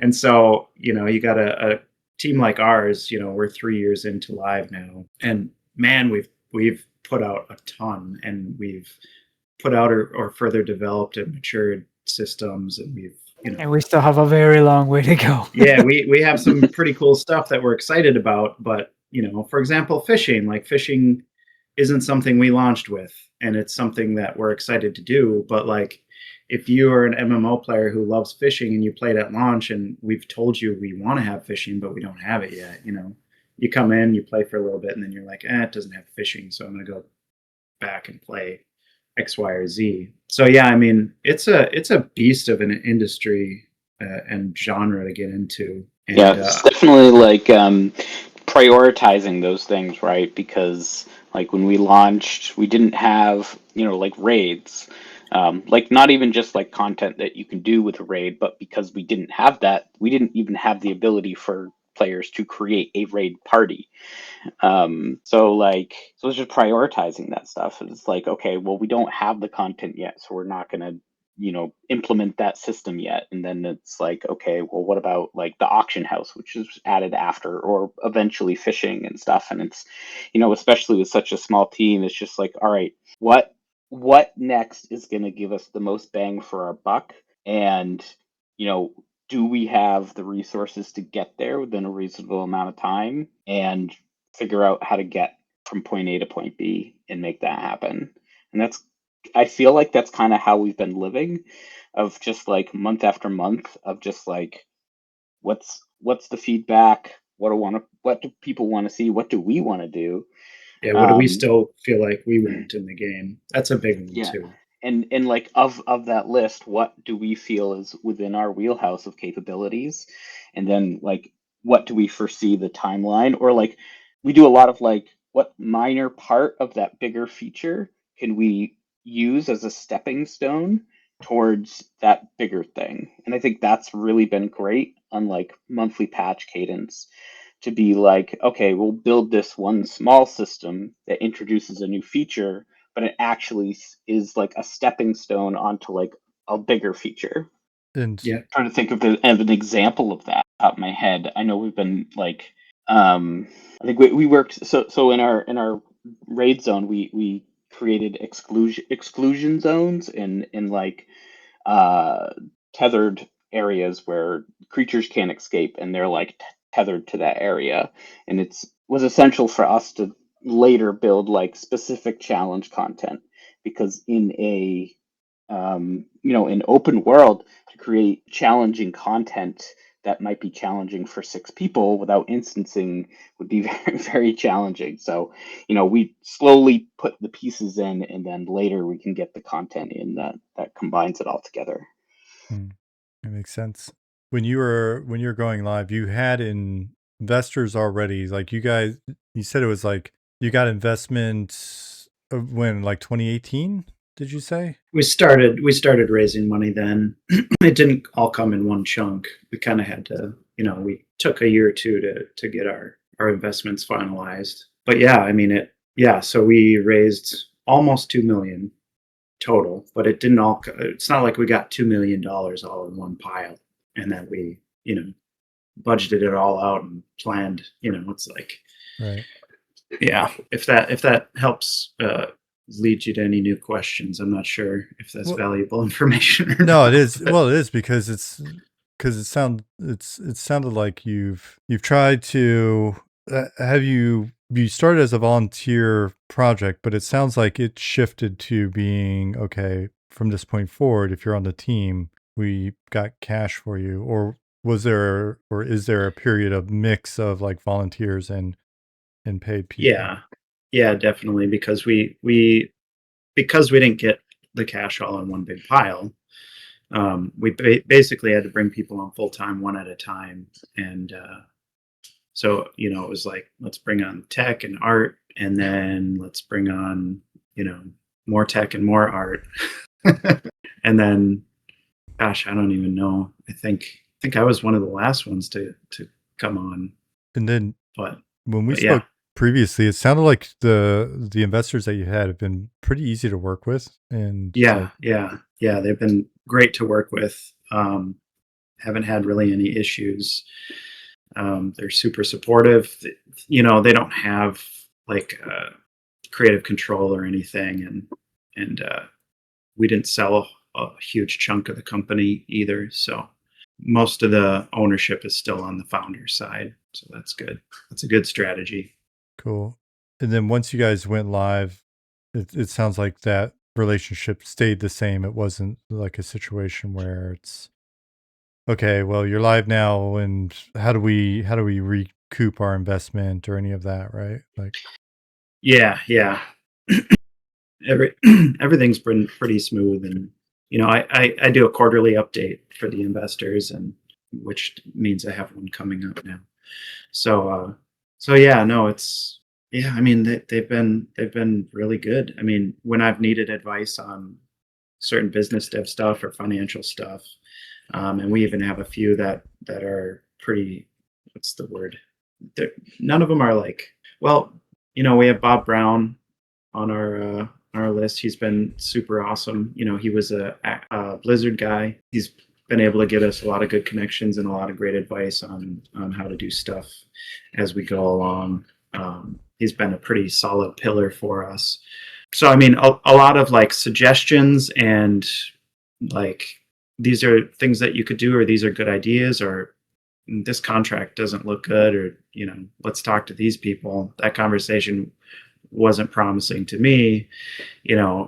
And so you got a team like ours. We're 3 years into live now, and man, we've put out a ton, and we've put out or further developed and matured systems, and we've and we still have a very long way to go. Yeah, we have some pretty cool stuff that we're excited about, but for example, fishing isn't something we launched with, and it's something that we're excited to do. But like, if you are an MMO player who loves fishing and you played at launch, and we've told you we want to have fishing but we don't have it yet, you come in, you play for a little bit, and then you're like, it doesn't have fishing, so I'm going to go back and play X, Y, or Z. So yeah, I mean, it's a beast of an industry and genre to get into. And, it's definitely like prioritizing those things, right? Because like when we launched, we didn't have like raids, like not even just like content that you can do with a raid, but because we didn't have that, we didn't even have the ability for players to create a raid party. So it's just prioritizing that stuff. It's like, okay, well, we don't have the content yet, so we're not gonna implement that system yet. And then it's like, okay, well, what about like the auction house, which is added after, or eventually fishing and stuff. And it's especially with such a small team, it's just like, all right, what next is going to give us the most bang for our buck? And do we have the resources to get there within a reasonable amount of time and figure out how to get from point A to point B and make that happen? And I feel like that's kind of how we've been living, of just like month after month of just like, what's the feedback? What do people want to see? What do we want to do? Yeah, what do we still feel like we want in the game? That's a big one too. And like of that list, what do we feel is within our wheelhouse of capabilities? And then like, what do we foresee the timeline? Or like, we do a lot of like, what minor part of that bigger feature can we use as a stepping stone towards that bigger thing? And I think that's really been great on like monthly patch cadence, to be like, okay, we'll build this one small system that introduces a new feature, but it actually is like a stepping stone onto like a bigger feature. And trying to think of an example of that top of my head. I know we've been like, I think we worked so in our raid zone, we created exclusion zones in like tethered areas where creatures can't escape, and they're like tethered to that area. And was essential for us to later build like specific challenge content, because in a in open world, to create challenging content that might be challenging for 6 people without instancing would be very, very challenging. So we slowly put the pieces in, and then later we can get the content in that combines it all together. That makes sense. When you were going live, you had investors already. Like you guys, you said it was like you got investment when, like 2018, did you say? We started raising money then. It didn't all come in one chunk. We kind of had to, we took a year or two to get our investments finalized. But yeah, I mean so we raised almost 2 million total, but it didn't all. It's not like we got $2 million all in one pile, and that we, budgeted it all out and planned. It's like, right. Yeah, if that helps lead you to any new questions, I'm not sure if that's valuable information. Or no, not. it is. Well, it is because it sounded like you've tried to have you started as a volunteer project, but it sounds like it shifted to being, okay, from this point forward, if you're on the team, we got cash for you? Or is there a period of mix of like volunteers and paid people? Yeah, definitely, because we didn't get the cash all in one big pile. We basically had to bring people on full time one at a time, and so it was like, let's bring on tech and art, and then let's bring on more tech and more art, and then, gosh, I don't even know. I think I was one of the last ones to come on. And then, but when we spoke previously, it sounded like the investors that you had have been pretty easy to work with, and yeah, they've been great to work with. Haven't had really any issues. They're super supportive. They don't have like creative control or anything, and we didn't sell a huge chunk of the company either. So most of the ownership is still on the founder's side. So that's good. That's a good strategy. Cool. And then once you guys went live, it sounds like that relationship stayed the same. It wasn't like a situation where it's, okay, well, you're live now, and how do we recoup our investment or any of that, right? Like, yeah. Everything's been pretty smooth, and I do a quarterly update for the investors, and which means I have one coming up now. So yeah, no, it's I mean, they've been really good. I mean, when I've needed advice on certain business dev stuff or financial stuff, and we even have a few that are pretty, what's the word? None of them are like, well, we have Bob Brown on our list. He's been super awesome. He was a Blizzard guy. He's been able to get us a lot of good connections and a lot of great advice on how to do stuff as we go along. He's been a pretty solid pillar for us. So, I mean, a lot of like suggestions and like, these are things that you could do, or these are good ideas, or this contract doesn't look good, or, let's talk to these people. That conversation wasn't promising to me,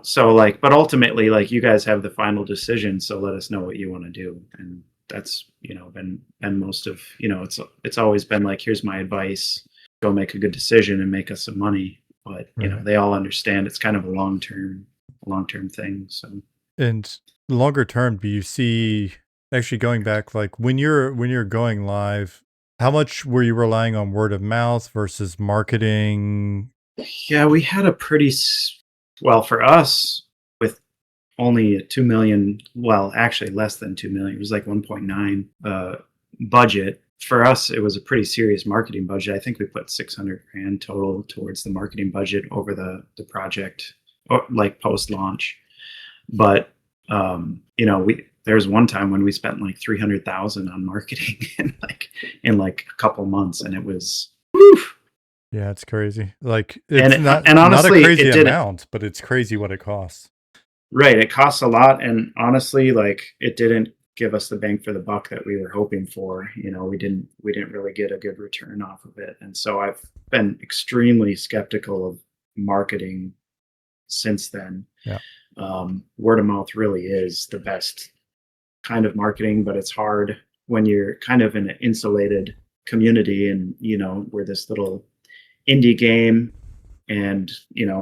so like, but ultimately, like, you guys have the final decision, so let us know what you want to do. And that's, been most of, it's always been like, here's my advice, go make a good decision and make us some money. But they all understand it's kind of a long-term thing. So, and longer term, do you see, actually going back, like when you're going live, how much were you relying on word of mouth versus marketing? Yeah, we had a pretty, well, for us, with only a 2 million, well, actually less than 2 million, it was like 1.9 budget. For us, it was a pretty serious marketing budget. I think we put 600 grand total towards the marketing budget over the project, or like post launch. But there's one time when we spent like 300,000 on marketing in like a couple months, and it was, whew. Yeah, it's crazy. Like, it's and not honestly, not a crazy amount, but it's crazy what it costs. Right, it costs a lot, and honestly, like, it didn't give us the bang for the buck that we were hoping for. We didn't really get a good return off of it, and so I've been extremely skeptical of marketing since then. Yeah. Word of mouth really is the best kind of marketing, but it's hard when you're kind of in an insulated community, and we're this little indie game, and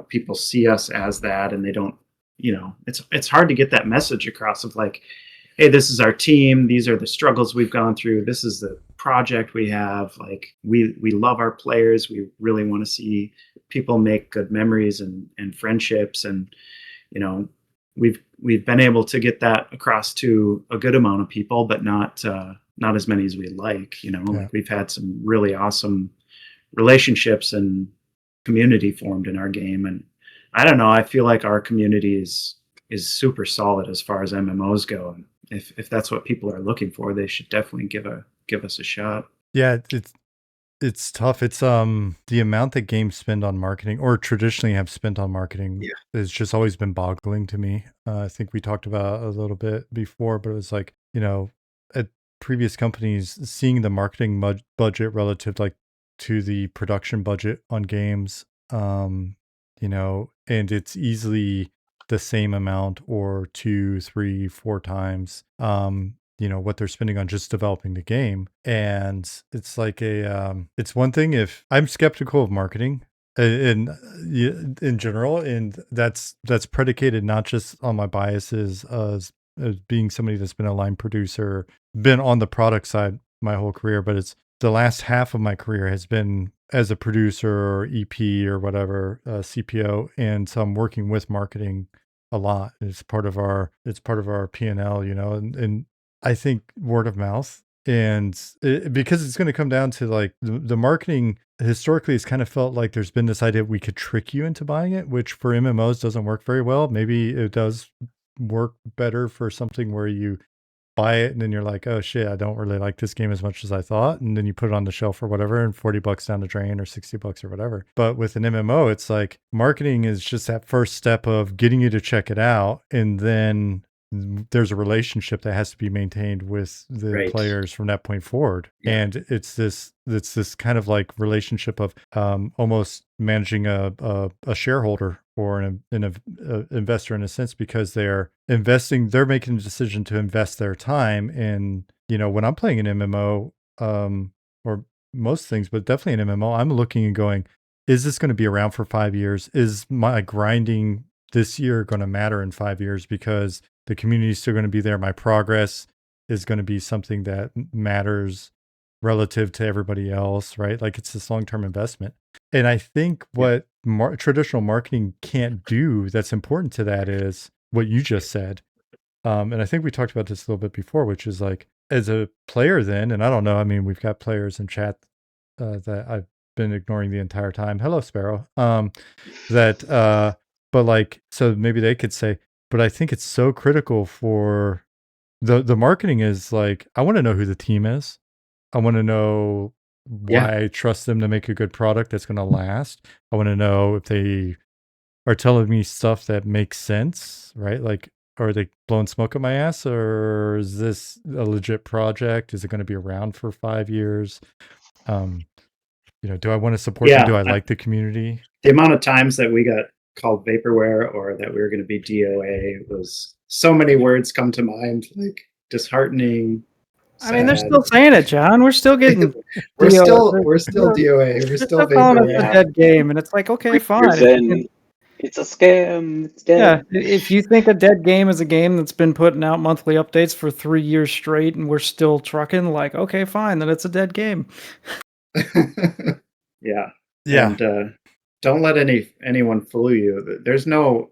people see us as that, and they don't, it's hard to get that message across of like, hey, this is our team, these are the struggles we've gone through, this is the project we have, like, we love our players, we really want to see people make good memories and friendships, and we've been able to get that across to a good amount of people, but not as many as we'd like. Like, we've had some really awesome relationships and community formed in our game, and I don't know, I feel like our community is super solid as far as MMOs go, and if that's what people are looking for, they should definitely give us a shot. Yeah, it's tough. It's the amount that games spend on marketing, or traditionally have spent on marketing, has just always been boggling to me. I think we talked about a little bit before, but it was like, at previous companies, seeing the marketing budget relative like to the production budget on games, and it's easily the same amount or 2, 3, 4 times what they're spending on just developing the game. And it's like it's one thing if I'm skeptical of marketing in general, and that's predicated not just on my biases as being somebody that's been a line producer, been on the product side my whole career, but it's the last half of my career has been as a producer or EP or whatever, CPO, and so I'm working with marketing a lot. It's part of our P&L, and I think word of mouth, and because it's going to come down to like the marketing. Historically, it's kind of felt like there's been this idea we could trick you into buying it, which for MMOs doesn't work very well. Maybe it does work better for something where you buy it and then you're like, oh shit, I don't really like this game as much as I thought, and then you put it on the shelf or whatever, and $40 down the drain or $60 or whatever. But with an MMO, it's like marketing is just that first step of getting you to check it out, and then there's a relationship that has to be maintained with the players from that point forward. Yeah. And it's this kind of like relationship of almost managing a shareholder or an investor in a sense, because they're making the decision to invest their time in, when I'm playing an MMO, or most things, but definitely an MMO, I'm looking and going, is this going to be around for 5 years? Is my grinding this year going to matter in 5 years? Because the community is still going to be there. My progress is going to be something that matters relative to everybody else, right? Like it's this long-term investment. And I think what traditional marketing can't do that's important to that is what you just said. And I think we talked about this a little bit before, which is like, as a player then, and I don't know, I mean, we've got players in chat that I've been ignoring the entire time. Hello, Sparrow. But like, so maybe they could say, but I think it's so critical for the marketing is like, I want to know who the team is. I want to know why I trust them to make a good product that's going to last. I want to know if they are telling me stuff that makes sense, right? Like, are they blowing smoke up my ass, or is this a legit project? Is it going to be around for 5 years? Do I want to support them? Do I like the community? The amount of times that we got called vaporware or that we were going to be DOA was so many words come to mind, like disheartening. I mean, they're still saying it, John. We're still getting. we're still DOA. We're still calling it a dead game, and it's like, okay, fine. It's a scam. It's dead. Yeah, if you think a dead game is a game that's been putting out monthly updates for 3 years straight, and we're still trucking, like, okay, fine, then it's a dead game. Yeah. And don't let anyone fool you. There's no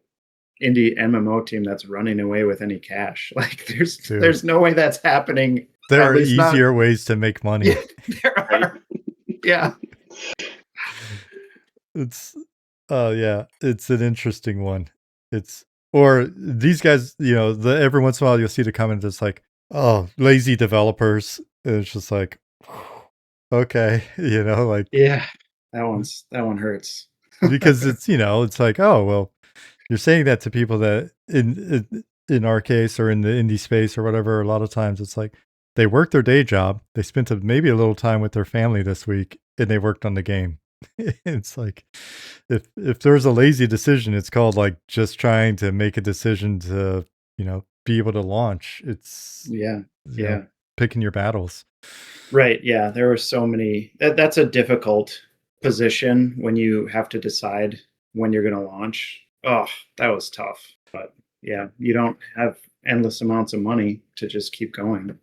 indie MMO team that's running away with any cash. Like there's no way that's happening. There are easier ways to make money. Yeah, there are. Yeah. It's it's an interesting one. Or these guys, every once in a while you'll see the comment that's like, oh, lazy developers. And it's just like, okay, like, yeah, that one hurts. Because it's, it's like, oh, well, you're saying that to people that in our case or in the indie space or whatever, a lot of times it's like they worked their day job, they spent maybe a little time with their family this week, and they worked on the game. It's like, if there's a lazy decision, it's called like just trying to make a decision to, be able to launch. It's picking your battles. Right. Yeah. There were so many. That's a difficult position when you have to decide when you're going to launch. Oh, that was tough. But yeah, you don't have endless amounts of money to just keep going.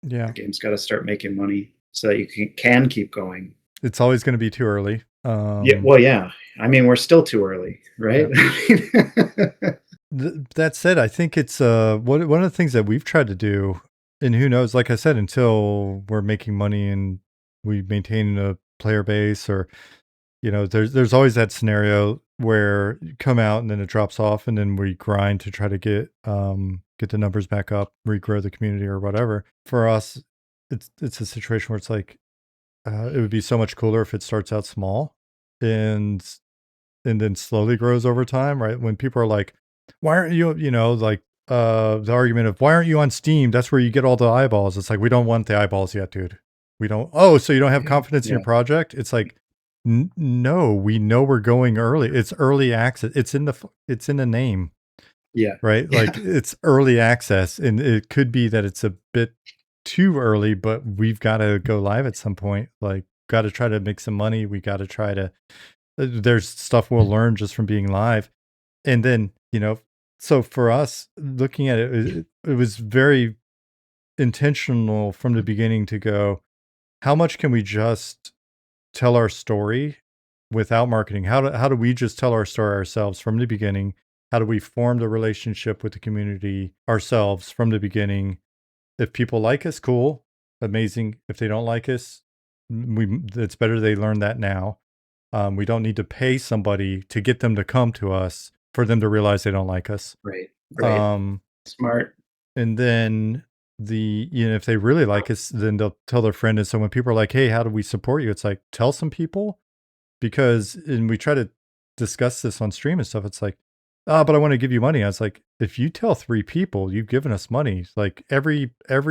Yeah, the game's got to start making money so that you can keep going. It's always going to be too early. Yeah. I mean, we're still too early, right? Yeah. That said, I think it's one of the things that we've tried to do, and who knows, like I said, until we're making money and we maintain a player base, or there's always that scenario where you come out and then it drops off, and then we grind to try to get the numbers back up, regrow the community or whatever. For us, it's a situation where it's like, it would be so much cooler if it starts out small and then slowly grows over time, right? When people are like, why aren't you, like the argument of, why aren't you on Steam? That's where you get all the eyeballs. It's like, we don't want the eyeballs yet, dude. We don't. Oh, so you don't have confidence in your project? It's like, no, we know we're going early. It's early access. It's in the name. Yeah. right? Like it's early access, and it could be that it's a bit too early, but we've got to go live at some point. Like, got to try to make some money. We got to try to. There's stuff we'll learn just from being live, and then so for us, looking at it, it was very intentional from the beginning to go, how much can we just tell our story without marketing? How do we just tell our story ourselves from the beginning? How do we form the relationship with the community ourselves from the beginning? If people like us, cool, amazing. If they don't like us, it's better they learn that now. We don't need to pay somebody to get them to come to us for them to realize they don't like us. Right. Smart. And then if they really like us, then they'll tell their friend. And so when people are like, hey, how do we support you? It's like, tell some people, and we try to discuss this on stream and stuff. It's like, but I want to give you money. I was like, if you tell 3 people, you've given us money. Like every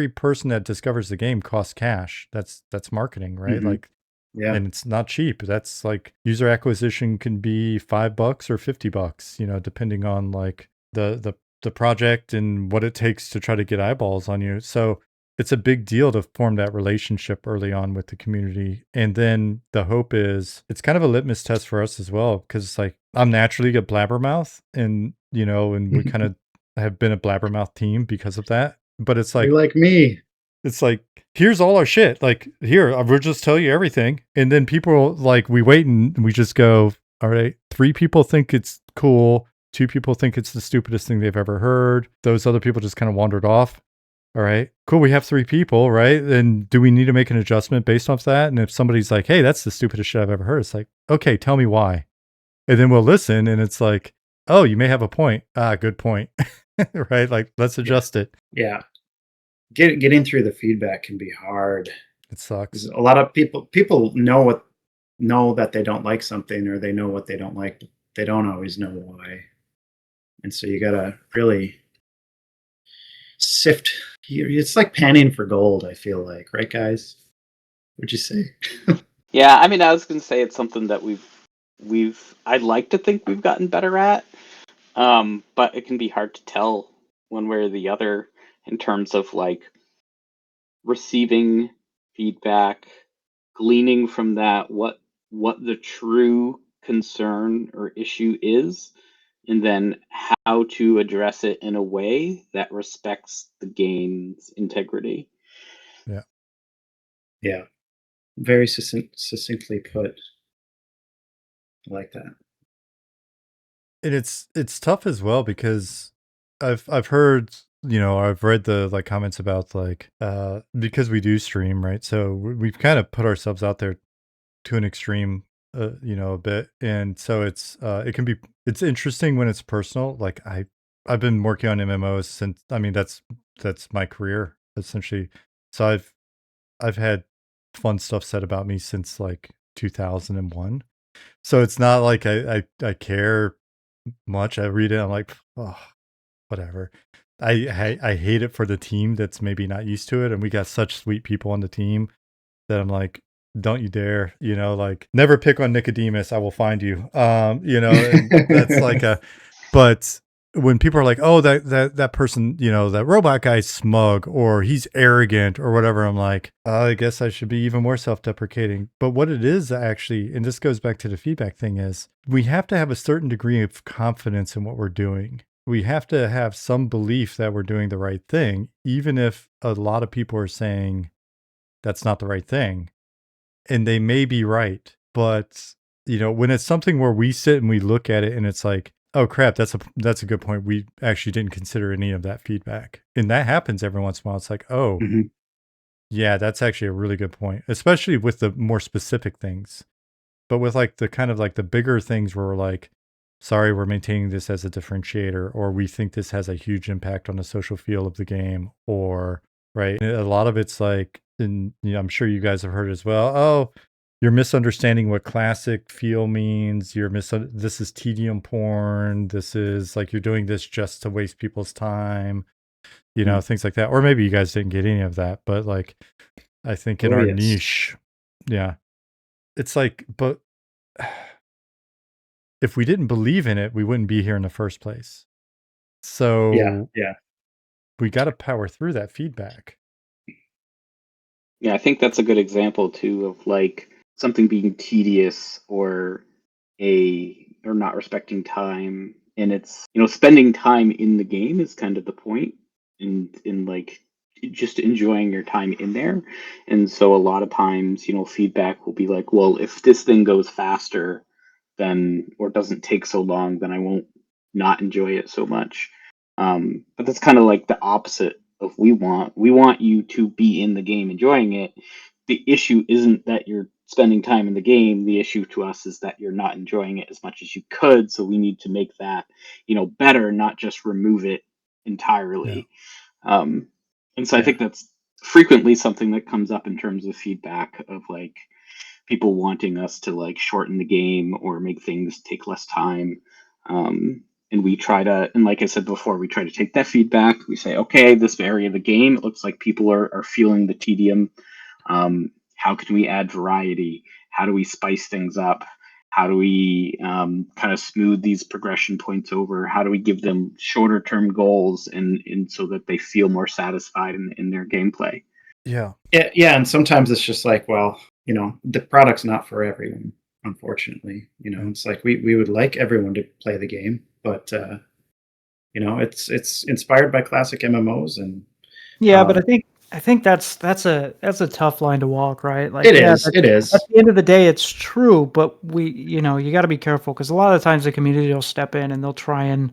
person that discovers the game costs cash. That's marketing, right? Mm-hmm. Like, yeah, and it's not cheap. That's like user acquisition can be $5 or $50, depending on like the project and what it takes to try to get eyeballs on you. So it's a big deal to form that relationship early on with the community. And then the hope is it's kind of a litmus test for us as well, because it's like I'm naturally a blabbermouth, and and we kind of have been a blabbermouth team because of that. But it's like, you're like me. It's like, here's all our shit. Like, here, we'll just tell you everything. And then people, like, we wait and we just go, all right, 3 people think it's cool. 2 people think it's the stupidest thing they've ever heard. Those other people just kind of wandered off. All right, cool. We have 3 people, right? And do we need to make an adjustment based off that? And if somebody's like, hey, that's the stupidest shit I've ever heard, it's like, okay, tell me why. And then we'll listen. And it's like, oh, you may have a point. Good point. Right? Like, let's adjust it. Yeah. Getting through the feedback can be hard. It sucks. A lot of people know that they don't like something, or they know what they don't like, but they don't always know why. And so you gotta really sift. It's like panning for gold, I feel like, right, guys? What'd you say? Yeah, I mean, I was gonna say it's something that I'd like to think we've gotten better at, but it can be hard to tell one way or the other in terms of like receiving feedback, gleaning from that what the true concern or issue is, and then how to address it in a way that respects the game's integrity. Yeah. Very succinctly put. I like that. And it's tough as well, because I've heard, I've read the like comments about like because we do stream, right? So we've kind of put ourselves out there to an extreme, a bit, and so it's interesting when it's personal. Like I've been working on MMOs since, I mean, that's my career essentially. So I've had fun stuff said about me since like 2001. So it's not like I care much. I read it, I'm like, oh, whatever. I hate it for the team that's maybe not used to it, and we got such sweet people on the team that I'm like, don't you dare, like, never pick on Nicodemus. I will find you. And that's like but when people are like, oh, that person, that robot guy's smug or he's arrogant or whatever, I'm like, I guess I should be even more self-deprecating. But what it is actually, and this goes back to the feedback thing, is we have to have a certain degree of confidence in what we're doing. We have to have some belief that we're doing the right thing, even if a lot of people are saying that's not the right thing. And they may be right. But, when it's something where we sit and we look at it and it's like, oh crap, that's a good point. We actually didn't consider any of that feedback. And that happens every once in a while. It's like, oh, yeah, that's actually a really good point, especially with the more specific things. But with like the kind of like the bigger things where we're like, sorry, we're maintaining this as a differentiator, or we think this has a huge impact on the social feel of the game, or right. And a lot of it's like, and I'm sure you guys have heard as well. Oh, you're misunderstanding what classic feel means. This is tedium porn. This is like, you're doing this just to waste people's time, things like that. Or maybe you guys didn't get any of that, but like, I think in our niche, yeah, it's like, but if we didn't believe in it, we wouldn't be here in the first place. So Yeah. we got to power through that feedback. Yeah, I think that's a good example too of like something being tedious or not respecting time. And it's, spending time in the game is kind of the point, in like just enjoying your time in there. And so a lot of times, feedback will be like, well, if this thing goes faster, then, or doesn't take so long, then I won't not enjoy it so much. But that's kind of like the opposite of we want you to be in the game enjoying it. The issue isn't that you're spending time in the game. The issue to us is that you're not enjoying it as much as you could. So we need to make that, better, not just remove it entirely. And so I think that's frequently something that comes up in terms of feedback of like people wanting us to like shorten the game or make things take less time. And we try to, and like I said before, we try to take that feedback. We say, okay, this area of the game, it looks like people are feeling the tedium. How can we add variety? How do we spice things up? How do we kind of smooth these progression points over? How do we give them shorter term goals and so that they feel more satisfied in their gameplay? Yeah. Yeah. And sometimes it's just like, well, the product's not for everyone, unfortunately. It's like we would like everyone to play the game, but it's inspired by classic MMOs, and but I think that's a tough line to walk, right? Like, it is. at the end of the day, it's true, but you got to be careful because a lot of the times the community will step in and they'll try and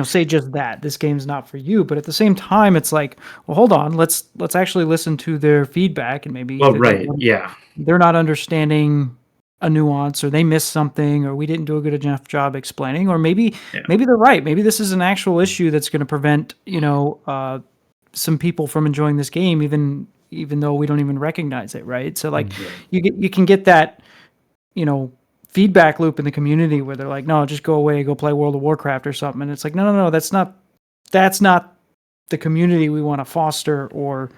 say just that this game's not for you. But at the same time, it's like, well, hold on, let's actually listen to their feedback and maybe they're not understanding a nuance, or they missed something, or we didn't do a good enough job explaining, or maybe they're right. Maybe this is an actual issue that's going to prevent some people from enjoying this game, even though we don't even recognize it, right? So like you can get that feedback loop in the community where they're like, no, just go away, go play World of Warcraft or something, and it's like, no, that's not the community we want to foster or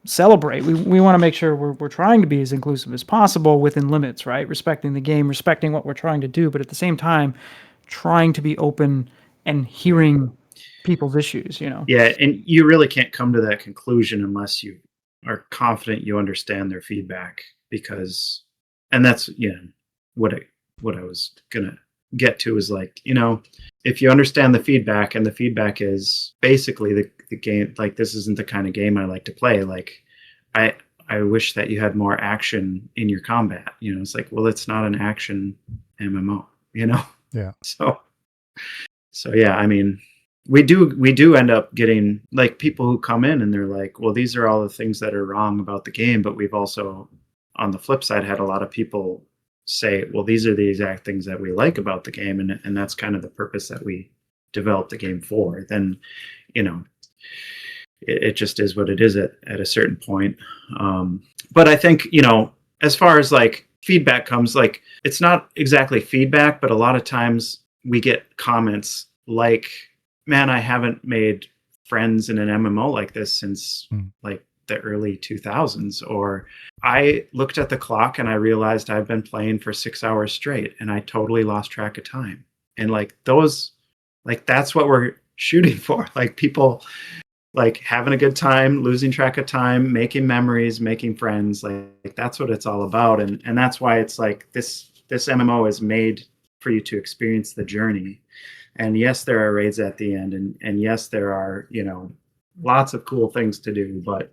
celebrate. We want to make sure we're trying to be as inclusive as possible within limits, right? Respecting the game, respecting what we're trying to do, but at the same time trying to be open and hearing people's issues. Yeah, and you really can't come to that conclusion unless you are confident you understand their feedback, because, and that's what I was gonna get to is like, if you understand the feedback, and the feedback is basically the game, like, this isn't the kind of game I like to play, like I wish that you had more action in your combat. It's like, well, it's not an action MMO. Yeah. So yeah, I mean, we do end up getting like people who come in and they're like, well, these are all the things that are wrong about the game, but we've also, on the flip side, had a lot of people say, well, these are the exact things that we like about the game, and that's kind of the purpose that we developed the game for. Then it just is what it is at a certain point. But I think, as far as like feedback comes, like, it's not exactly feedback, but a lot of times we get comments like, man, I haven't made friends in an MMO like this since like the early 2000s. Or I looked at the clock and I realized I've been playing for 6 hours straight and I totally lost track of time. And like those, like, that's what we're shooting for. Like, people like having a good time, losing track of time, making memories, making friends. Like that's what it's all about. And that's why it's like this MMO is made for you to experience the journey. And yes, there are raids at the end, and yes, there are, lots of cool things to do, but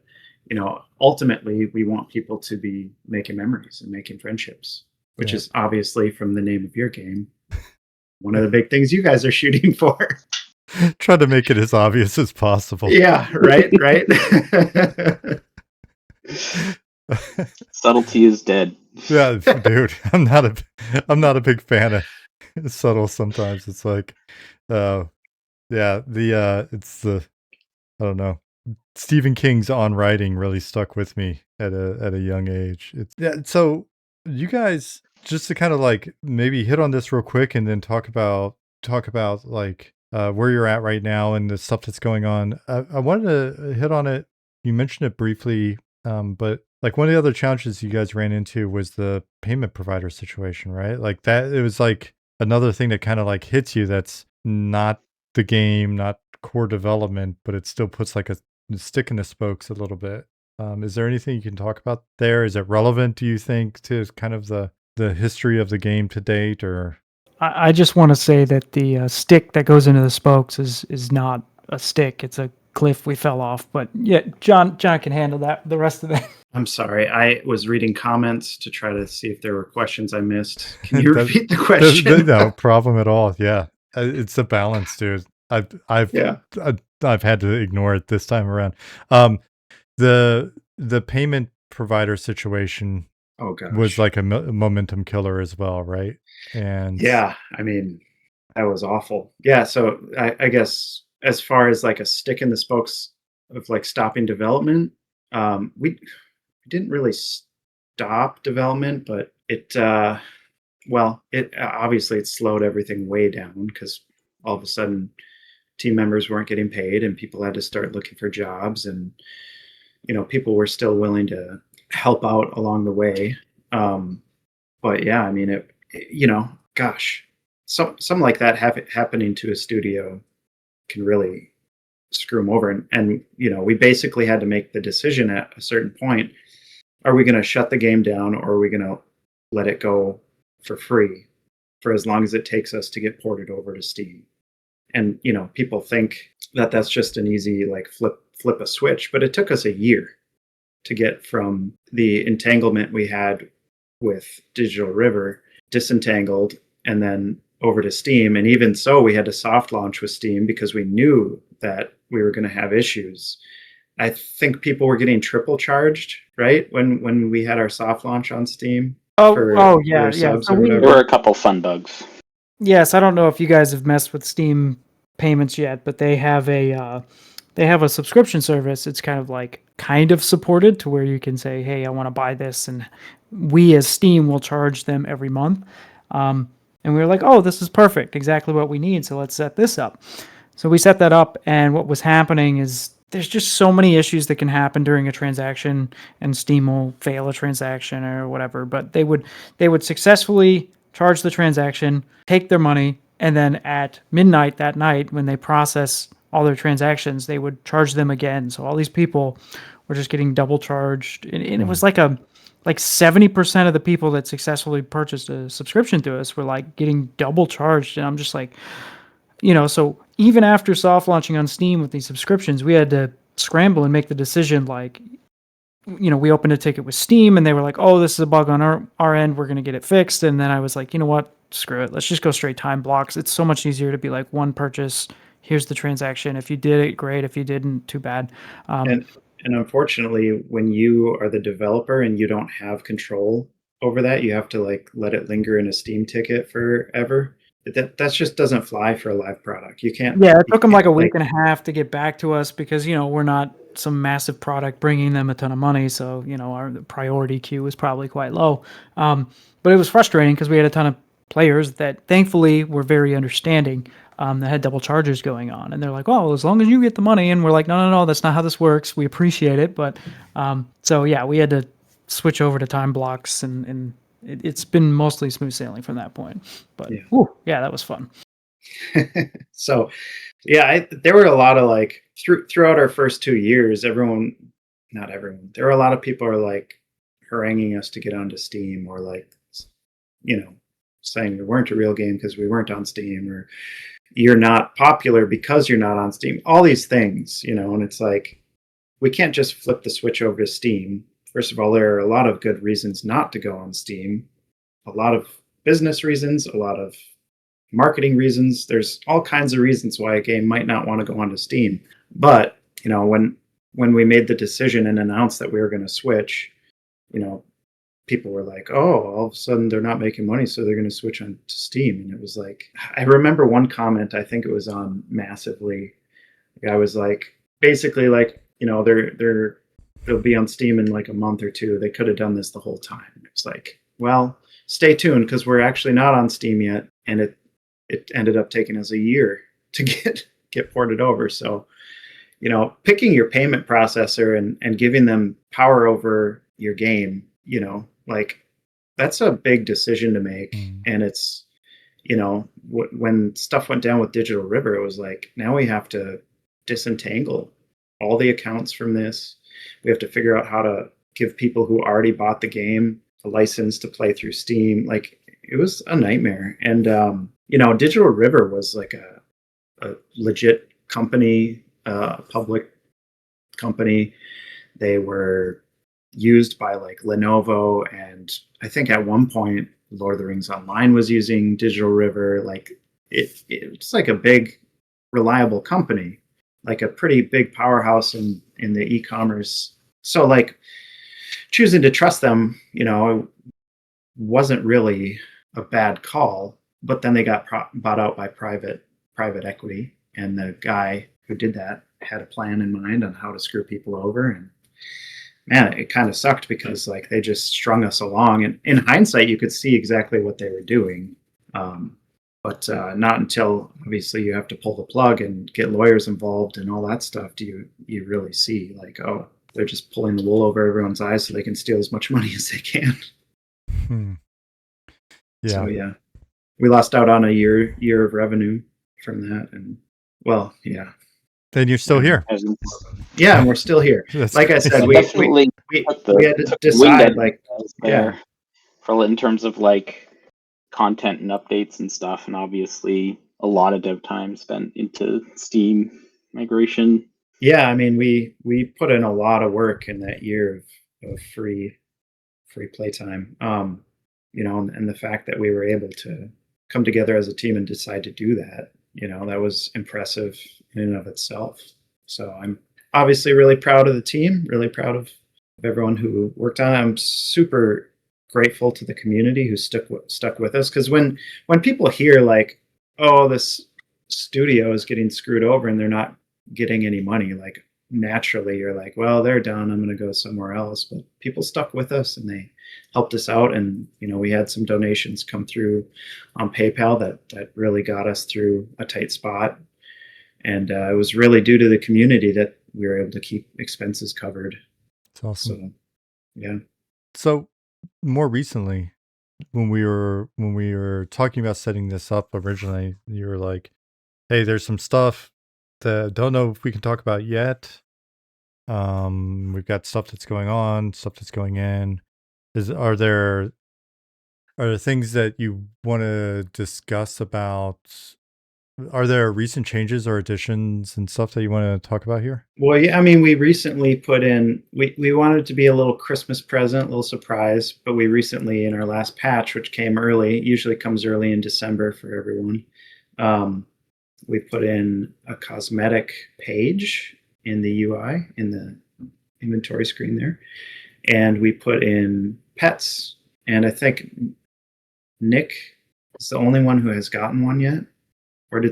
ultimately we want people to be making memories and making friendships, which is obviously, from the name of your game, one of the big things you guys are shooting for. Try to make it as obvious as possible. Yeah, right. Subtlety is dead. Yeah, dude, I'm not a big fan of subtle. Sometimes it's like, it's the, I don't know, Stephen King's On Writing really stuck with me at a young age. So you guys, just to kind of like maybe hit on this real quick and then talk about like where you're at right now and the stuff that's going on. I wanted to hit on it. You mentioned it briefly, but like one of the other challenges you guys ran into was the payment provider situation, right? Like that, it was like another thing that kind of like hits you. That's not the game, not core development, but it still puts like a stick in the spokes a little bit. Is there anything you can talk about there? Is it relevant, do you think, to kind of the history of the game to date, or? I just want to say that the stick that goes into the spokes is not a stick. It's a cliff we fell off. But yeah, John can handle that. The rest of that. I'm sorry. I was reading comments to try to see if there were questions I missed. Can you repeat the question? No problem at all. Yeah, it's a balance, dude. I've had to ignore it this time around. The payment provider situation was like a momentum killer as well, right? And yeah, I mean, that was awful. Yeah, so I guess as far as like a stick in the spokes of like stopping development, we didn't really stop development, but it obviously it slowed everything way down because all of a sudden team members weren't getting paid and people had to start looking for jobs, and people were still willing to help out along the way. But yeah, I mean, gosh, something like that happening to a studio can really screw them over. And we basically had to make the decision at a certain point: are we going to shut the game down, or are we going to let it go for free for as long as it takes us to get ported over to Steam? And people think that that's just an easy like flip a switch, but it took us a year to get from the entanglement we had with Digital River disentangled and then over to Steam. And even so, we had to soft launch with Steam because we knew that we were going to have issues. I think people were getting triple charged, right? When we had our soft launch on Steam. Yeah. So there were a couple fun bugs. Yes, I don't know if you guys have messed with Steam payments yet, but they have a subscription service. It's kind of supported to where you can say, hey, I want to buy this, and we as Steam will charge them every month. And we were like, oh, this is perfect, exactly what we need, so let's set this up. So we set that up, and what was happening is there's just so many issues that can happen during a transaction, and Steam will fail a transaction or whatever, but they would successfully charge the transaction, take their money, and then at midnight that night, when they process all their transactions, they would charge them again. So all these people were just getting double charged. And it was like 70% of the people that successfully purchased a subscription to us were like getting double charged. And I'm just like, so even after soft launching on Steam with these subscriptions, we had to scramble and make the decision, like, we opened a ticket with Steam and they were like, oh, this is a bug on our end, we're going to get it fixed. And then I was like, you know what, screw it, let's just go straight time blocks. It's so much easier to be like, one purchase, here's the transaction. If you did it, great. If you didn't, too bad. And unfortunately, when you are the developer and you don't have control over that, you have to like let it linger in a Steam ticket forever. That just doesn't fly for a live product. You can't. Yeah, it took them like a week and a half to get back to us because we're not some massive product bringing them a ton of money, so our priority queue was probably quite low. But it was frustrating because we had a ton of players that thankfully were very understanding, that had double charges going on, and they're like, "Oh, well, as long as you get the money," and we're like, "No, that's not how this works. We appreciate it, but so yeah, we had to switch over to time blocks, and it's been mostly smooth sailing from that point. But yeah, that was fun. So yeah, there were a lot of like throughout our first 2 years, not everyone, there were a lot of people are like haranguing us to get onto Steam, or like saying we weren't a real game because we weren't on Steam, or you're not popular because you're not on Steam, all these things, and it's like, we can't just flip the switch over to Steam. First of all, there are a lot of good reasons not to go on Steam, a lot of business reasons, a lot of marketing reasons. There's all kinds of reasons why a game might not want to go onto Steam. But when we made the decision and announced that we were going to switch, people were like, oh, all of a sudden they're not making money, so they're going to switch on to Steam. And it was like, I remember one comment, I think it was on Massively. The guy was like, basically like, they'll be on Steam in like a month or two. They could have done this the whole time. It's like, well, stay tuned, because we're actually not on Steam yet, and it ended up taking us a year to get ported over. So, picking your payment processor and giving them power over your game, like, that's a big decision to make. And it's when stuff went down with Digital River, it was like, now we have to disentangle all the accounts from this. We have to figure out how to give people who already bought the game a license to play through Steam. Like, it was a nightmare. And Digital River was like a legit company, public company. They were used by like Lenovo, and I think at one point Lord of the Rings Online was using Digital River. Like, it's like a big, reliable company, like a pretty big powerhouse in the e-commerce. So like, choosing to trust them, wasn't really a bad call. But then they got bought out by private equity, and the guy who did that had a plan in mind on how to screw people over. And man, it kind of sucked, because like, they just strung us along. And in hindsight, you could see exactly what they were doing. But not until obviously you have to pull the plug and get lawyers involved and all that stuff do you really see, like, oh, they're just pulling the wool over everyone's eyes so they can steal as much money as they can. Yeah. So yeah, we lost out on a year of revenue from that. And well, yeah. Then you're still here. Yeah, and we're still here. Like I said, we had to decide, like, yeah, in terms of like content and updates and stuff, and obviously a lot of dev time spent into Steam migration. Yeah, I mean, we put in a lot of work in that year of free playtime. And the fact that we were able to come together as a team and decide to do that, that was impressive in and of itself. So I'm obviously really proud of the team, really proud of everyone who worked on it. I'm super grateful to the community who stuck with us, because when people hear like, oh, this studio is getting screwed over and they're not getting any money, like, naturally you're like, well, they're done, I'm going to go somewhere else. But people stuck with us and they helped us out, and we had some donations come through on PayPal that really got us through a tight spot. And it was really due to the community that we were able to keep expenses covered. That's awesome. So, yeah. So more recently, when we were talking about setting this up originally, you were like, hey, there's some stuff that I don't know if we can talk about yet. We've got stuff that's going on, stuff that's going in. Are there things that you want to discuss about? Are there recent changes or additions and stuff that you want to talk about here? Well, yeah, I mean, we recently put in, we wanted it to be a little Christmas present, a little surprise, but we recently, in our last patch, which came early, usually comes early in December for everyone, we put in a cosmetic page in the UI, in the inventory screen there. And we put in pets. And I think Nick is the only one who has gotten one yet. Or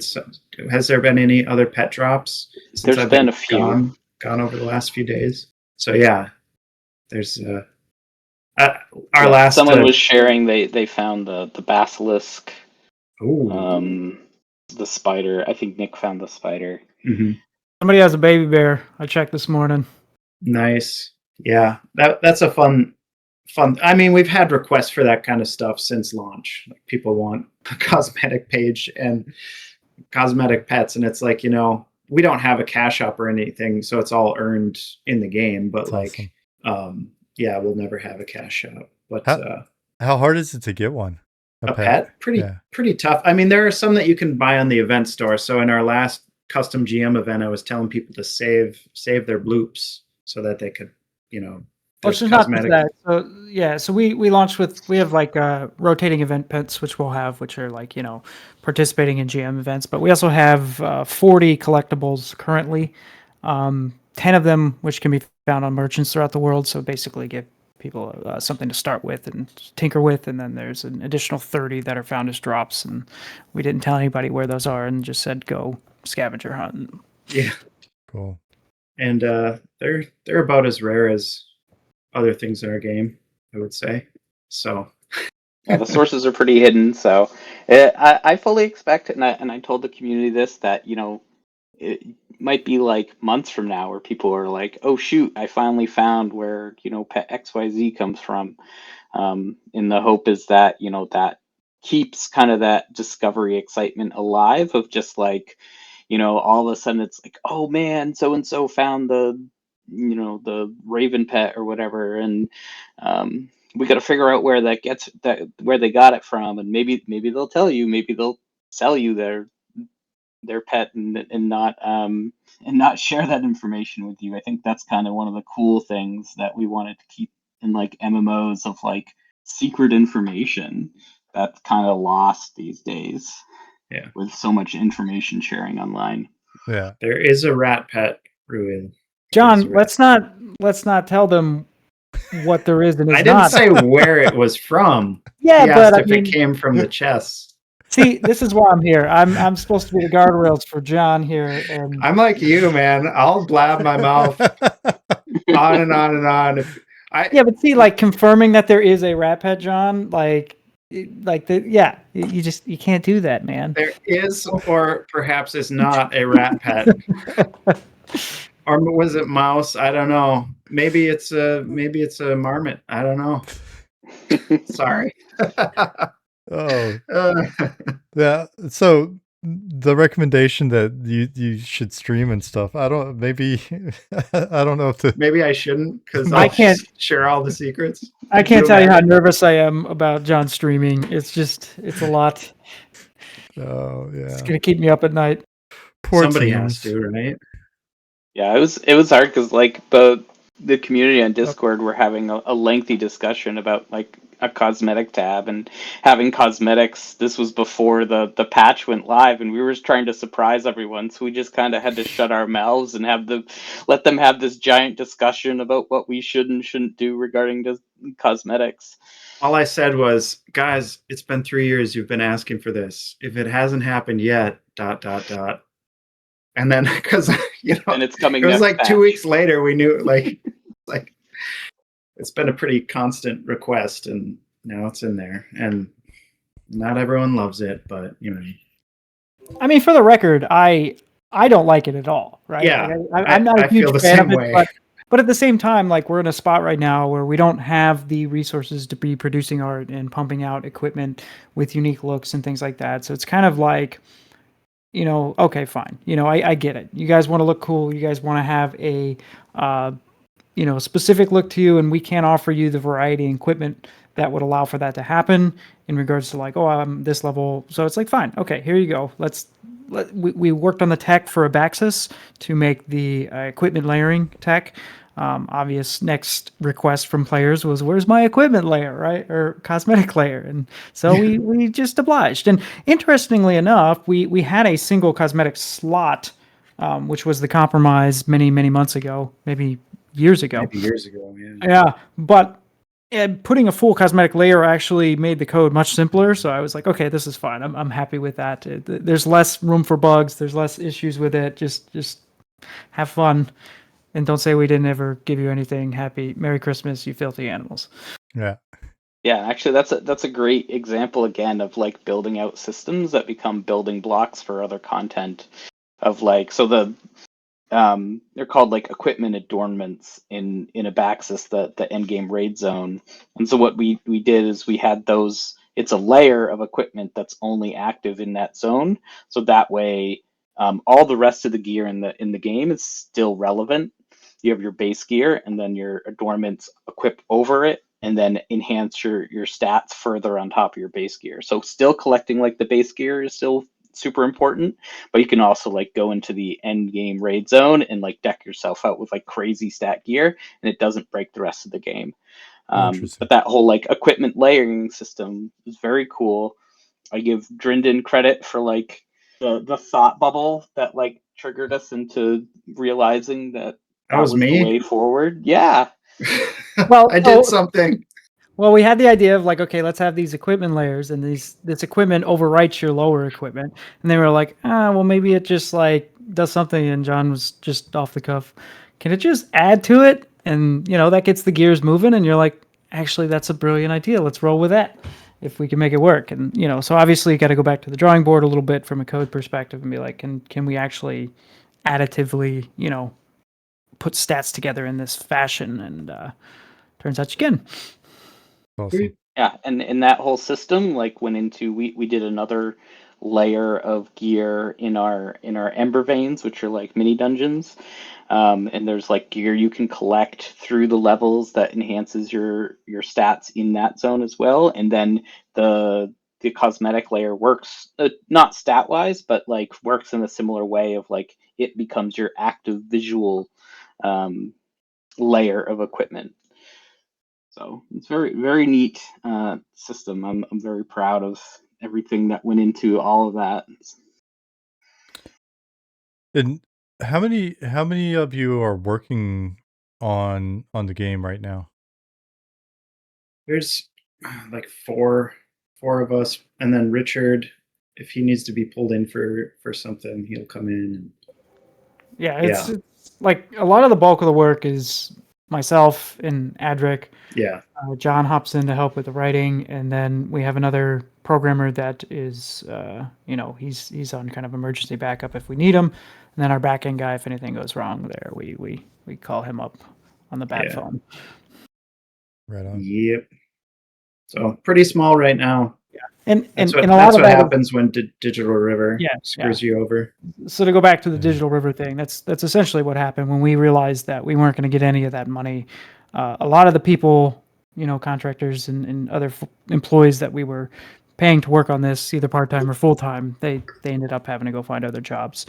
has there been any other pet drops since There's been a few gone over the last few days? So yeah, there's our last. Someone was sharing they found the basilisk. Ooh. The spider. I think Nick found the spider. Mm-hmm. Somebody has a baby bear. I checked this morning. Nice. Yeah, that's a fun. I mean, we've had requests for that kind of stuff since launch. Like, people want a cosmetic page and cosmetic pets, and it's like, we don't have a cash up or anything, so it's all earned in the game. But that's like, awesome. Yeah, we'll never have a cash shop. But how hard is it to get one? A pet? Pretty tough. I mean, there are some that you can buy on the event store. So in our last custom GM event, I was telling people to save their bloops so that they could, Which is not that. So yeah, so we launched with, we have like rotating event pets, which we'll have, which are like, participating in GM events. But we also have 40 collectibles currently, 10 of them which can be found on merchants throughout the world. So basically give people something to start with and tinker with, and then there's an additional 30 that are found as drops, and we didn't tell anybody where those are and just said go scavenger hunt. Yeah, cool. And they're about as rare as other things in our game, I would say. So yeah, the sources are pretty hidden, so I fully expect it, and I told the community this, that it might be like months from now where people are like, oh shoot, I finally found where pet XYZ comes from. And the hope is that that keeps kind of that discovery excitement alive of just like, all of a sudden it's like, oh man, so and so found the raven pet or whatever, and we got to figure out where where they got it from, and maybe they'll tell you, maybe they'll sell you their pet and not share that information with you. I think that's kind of one of the cool things that we wanted to keep in like MMOs of like secret information that's kind of lost these days. Yeah. With so much information sharing online. Yeah. There is a rat pet, Ruin. John, let's not tell them what there is and is I didn't not. say where it was from. Yeah, He but asked if it came from the chest. See, this is why I'm here. I'm supposed to be the guardrails for John here, and I'm like you, man. I'll blab my mouth on and on and on. yeah, but see, like confirming that there is a rat pet, John, you can't do that, man. There is, or perhaps is not, a rat pet. Or was it mouse? I don't know. Maybe it's a marmot. I don't know. Sorry. Oh. Yeah. So the recommendation that you should stream and stuff. I don't know if maybe I shouldn't, because I can't share all the secrets. I can't tell you how nervous I am about John streaming. It's a lot. Oh yeah. It's gonna keep me up at night. Poor Somebody teams. has to, right? Yeah, it was hard because like the community on Discord were having a lengthy discussion about like a cosmetic tab and having cosmetics. This was before the patch went live, and we were just trying to surprise everyone, so we just kind of had to shut our mouths and let them have this giant discussion about what we should and shouldn't do regarding the cosmetics. All I said was, guys, it's been 3 years you've been asking for this. If it hasn't happened yet, ... And then, because and it's coming. It was like patch. 2 weeks later we knew, like it's been a pretty constant request, and now it's in there, and not everyone loves it, but I mean, for the record, I don't like it at all, right? Yeah, like I'm not a huge feel the fan same of it, way. but at the same time, like we're in a spot right now where we don't have the resources to be producing art and pumping out equipment with unique looks and things like that. So it's kind of like, okay, fine. I get it. You guys want to look cool. You guys want to have a, specific look to you, and we can't offer you the variety and equipment that would allow for that to happen in regards to like, oh, I'm this level. So it's like, fine. Okay, here you go. We worked on the tech for Abaxis to make the equipment layering tech. Obvious next request from players was, where's my equipment layer, right? Or cosmetic layer. And so we just obliged. And interestingly enough, we had a single cosmetic slot, which was the compromise many, many months ago, maybe years ago. Yeah. Yeah, but putting a full cosmetic layer actually made the code much simpler. So I was like, okay, this is fine. I'm happy with that. There's less room for bugs. There's less issues with it. Just have fun. And don't say we didn't ever give you anything. Happy Merry Christmas, you filthy animals. Yeah. Yeah, actually, that's a great example again of like building out systems that become building blocks for other content. Of like, so they're called like equipment adornments in Abaxis, the end game raid zone. And so what we did is we had those. It's a layer of equipment that's only active in that zone. So that way, all the rest of the gear in the game is still relevant. You have your base gear, and then your adornments equip over it, and then enhance your stats further on top of your base gear. So still collecting like the base gear is still super important, but you can also like go into the end game raid zone and like deck yourself out with like crazy stat gear, and it doesn't break the rest of the game. But that whole like equipment layering system is very cool. I give Drinden credit for like the thought bubble that like triggered us into realizing that was me. the way forward. Yeah. Well, I did something. Well, we had the idea of like, okay, let's have these equipment layers, and this equipment overwrites your lower equipment. And they were like, well, maybe it just like does something. And John was just off the cuff. Can it just add to it? And that gets the gears moving. And you're like, actually, that's a brilliant idea. Let's roll with that if we can make it work. And so obviously you got to go back to the drawing board a little bit from a code perspective and be like, can we actually additively, put stats together in this fashion? And turns out you can. Awesome. Yeah, and that whole system like went into we did another layer of gear in our Ember veins, which are like mini dungeons. And there's like gear you can collect through the levels that enhances your stats in that zone as well. And then the cosmetic layer works not stat wise, but like works in a similar way of like it becomes your active visual um, layer of equipment. So it's very neat system. I'm very proud of everything that went into all of that. And how many of you are working on the game right now? There's like four of us, and then Richard, if he needs to be pulled in for something, he'll come in. Yeah, it's like a lot of the bulk of the work is myself and Adric. Yeah, John hops in to help with the writing, and then we have another programmer that is, he's on kind of emergency backup if we need him. And then our back end guy, if anything goes wrong there, we call him up on the bat phone. Right on. Yep. So pretty small right now. Yeah, and That's a lot what of that happens when Digital River screws you over. So to go back to the Digital River thing, that's essentially what happened when we realized that we weren't going to get any of that money. A lot of the people, contractors and other employees that we were paying to work on this, either part-time or full-time, they ended up having to go find other jobs.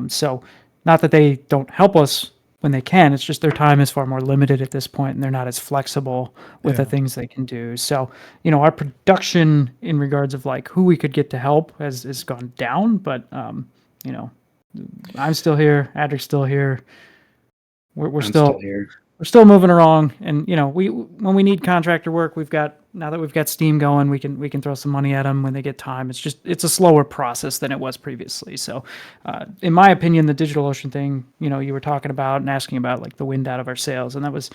So not that they don't help us when they can, it's just their time is far more limited at this point and they're not as flexible with the things they can do. So, our production in regards of like who we could get to help has gone down, but I'm still here, Adric's still here. We're still here. We're still moving along, and when we need contractor work, now that we've got Steam going, we can throw some money at them when they get time. It's a slower process than it was previously. So, in my opinion, the DigitalOcean thing, you were talking about and asking about like the wind out of our sails, and that was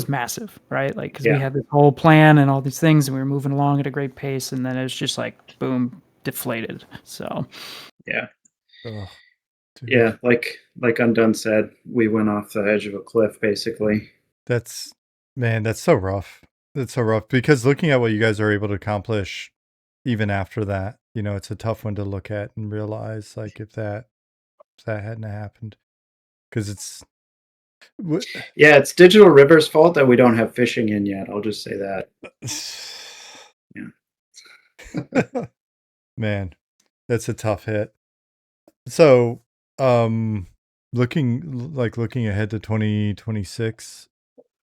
massive, right? Like because we had this whole plan and all these things, and we were moving along at a great pace, and then it's just like boom, deflated. So yeah. Oh, yeah, like Undone said, we went off the edge of a cliff, basically. That's so rough. That's so rough because looking at what you guys are able to accomplish, even after that, it's a tough one to look at and realize, like, if that hadn't happened, because it's. Yeah, it's Digital River's fault that we don't have fishing in yet. I'll just say that. Yeah. Man, that's a tough hit. So, looking ahead to 2026,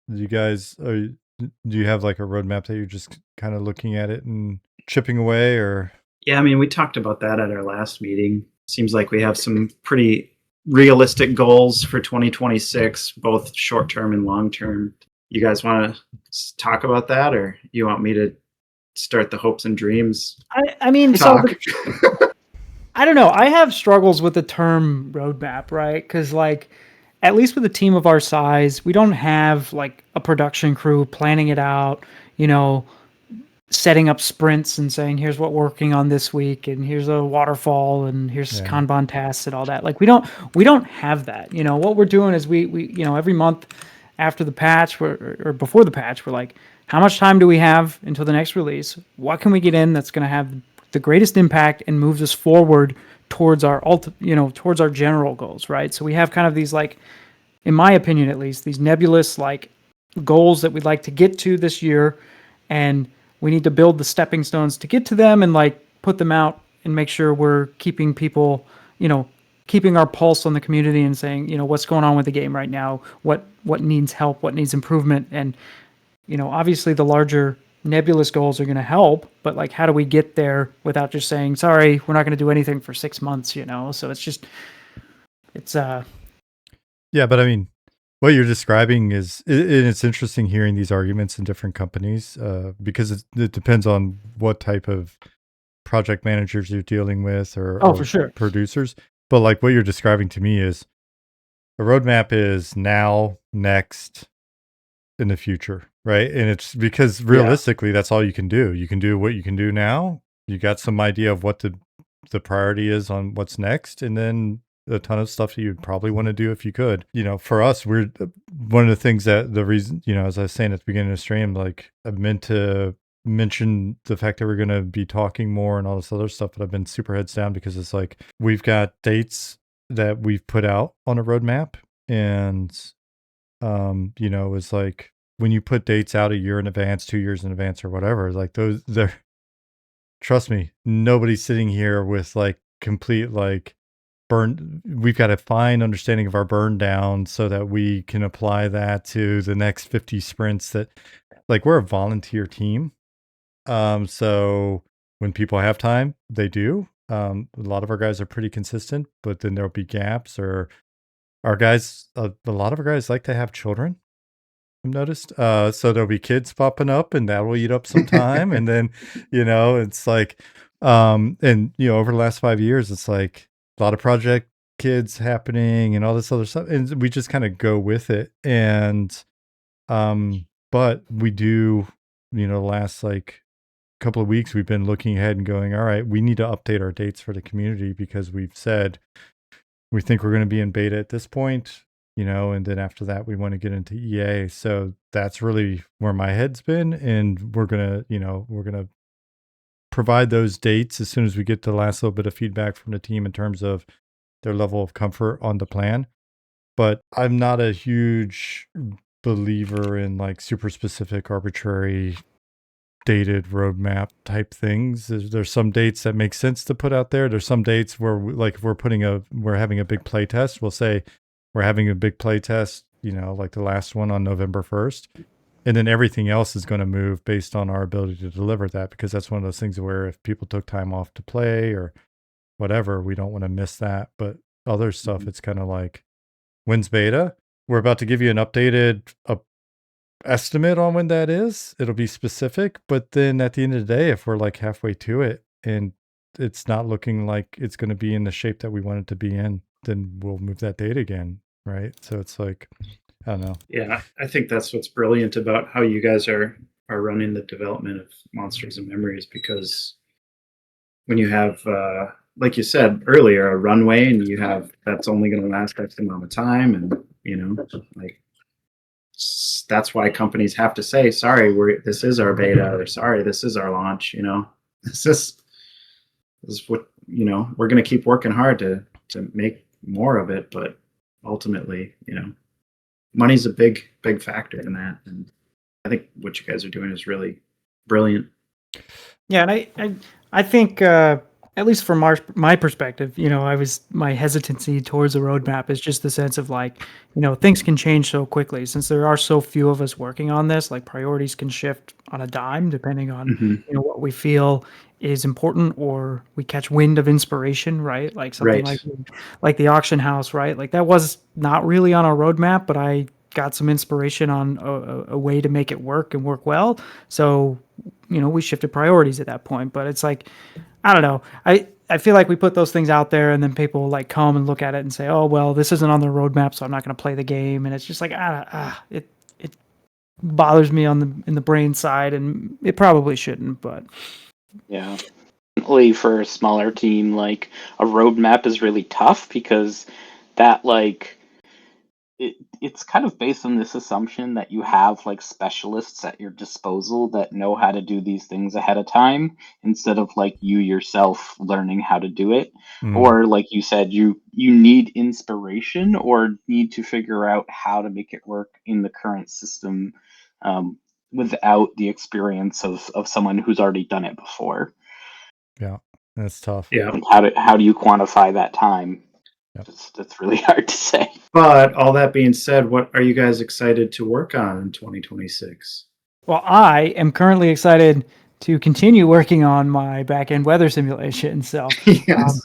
do you have like a roadmap that you're just kind of looking at it and chipping away, or? Yeah, I mean, we talked about that at our last meeting. Seems like we have some pretty realistic goals for 2026, both short term and long term. You guys want to talk about that, or you want me to start the hopes and dreams? I mean, talk? I don't know. I have struggles with the term roadmap, right? Because like, at least with a team of our size, we don't have like a production crew planning it out, setting up sprints and saying, here's what we're working on this week, and here's a waterfall, and here's Kanban tasks and all that. Like we don't have that. What we're doing is we every month after the patch or before the patch, we're like, how much time do we have until the next release? What can we get in that's going to have the greatest impact and moves us forward towards our towards our general goals, right? So we have kind of these, like, in my opinion at least, these nebulous like goals that we'd like to get to this year, and we need to build the stepping stones to get to them and like put them out and make sure we're keeping people, keeping our pulse on the community and saying, what's going on with the game right now, what needs help, what needs improvement. And obviously the larger nebulous goals are going to help, but like, how do we get there without just saying, sorry, we're not going to do anything for 6 months, So yeah, but I mean, what you're describing is, it's interesting hearing these arguments in different companies, because it depends on what type of project managers you're dealing with, or for sure, producers. But like what you're describing to me is a roadmap is now, next, in the future, right? And it's because realistically, that's all you can do. You can do what you can do now. You got some idea of what the priority is on what's next, and then a ton of stuff that you'd probably want to do if you could. For us, we're one of the things that the reason, as I was saying at the beginning of the stream, like I meant to mentioned the fact that we're going to be talking more and all this other stuff, but I've been super heads down because it's like we've got dates that we've put out on a roadmap, and it's like when you put dates out a year in advance, 2 years in advance, or whatever, like they're trust me, nobody's sitting here with like complete like we've got a fine understanding of our burn down so that we can apply that to the next 50 sprints. That like we're a volunteer team. So when people have time, they do. A lot of our guys are pretty consistent, but then there'll be gaps, or our guys, a lot of our guys like to have children, I've noticed. So there'll be kids popping up, and that will eat up some time. And then, it's like, and over the last 5 years, it's like a lot of project kids happening and all this other stuff. And we just kind of go with it. And, but we do, the last like couple of weeks, we've been looking ahead and going, all right, we need to update our dates for the community because we've said we think we're going to be in beta at this point, and then after that we want to get into EA. So that's really where my head's been, and we're going to provide those dates as soon as we get the last little bit of feedback from the team in terms of their level of comfort on the plan. But I'm not a huge believer in like super specific arbitrary dated roadmap type things. There's some dates that make sense to put out there. There's some dates where if we're having a big play test, we'll say we're having a big play test, like the last one on November 1st. And then everything else is going to move based on our ability to deliver that, because that's one of those things where if people took time off to play or whatever, we don't want to miss that. But other stuff, it's kind of like, when's beta? We're about to give you an updated estimate on when that is. It'll be specific, but then at the end of the day, if we're like halfway to it and it's not looking like it's going to be in the shape that we want it to be in, then we'll move that date again, right? So it's like, I don't know. Yeah, I think that's what's brilliant about how you guys are running the development of Monsters and Memories, because when you have like you said earlier, a runway, and you have that's only going to last X amount of time, and like that's why companies have to say, sorry, this is our beta, or sorry, this is our launch. This is what we're going to keep working hard to make more of it, but ultimately, money's a big factor in that, and I think what you guys are doing is really brilliant. Yeah, and I think at least from my perspective, my hesitancy towards a roadmap is just the sense of like, things can change so quickly since there are so few of us working on this. Like priorities can shift on a dime depending on what we feel is important, or we catch wind of inspiration, right? Like something like the auction house, right? Like that was not really on our roadmap, but I got some inspiration on a way to make it work and work well. So, we shifted priorities at that point. But it's like, I don't know. I feel like we put those things out there, and then people like come and look at it and say, "Oh, well, this isn't on the roadmap, so I'm not going to play the game." And it's just like, it bothers me in the brain side, and it probably shouldn't. But yeah, definitely for a smaller team, like a roadmap is really tough because that like. It's kind of based on this assumption that you have like specialists at your disposal that know how to do these things ahead of time, instead of like you yourself learning how to do it. Or like you said, you need inspiration or need to figure out how to make it work in the current system without the experience of someone who's already done it before. Yeah, that's tough. Yeah. And how do you quantify that time? Yep. That's really hard to say. But all that being said, what are you guys excited to work on in 2026? Well, I am currently excited to continue working on my back-end weather simulation. So, yes.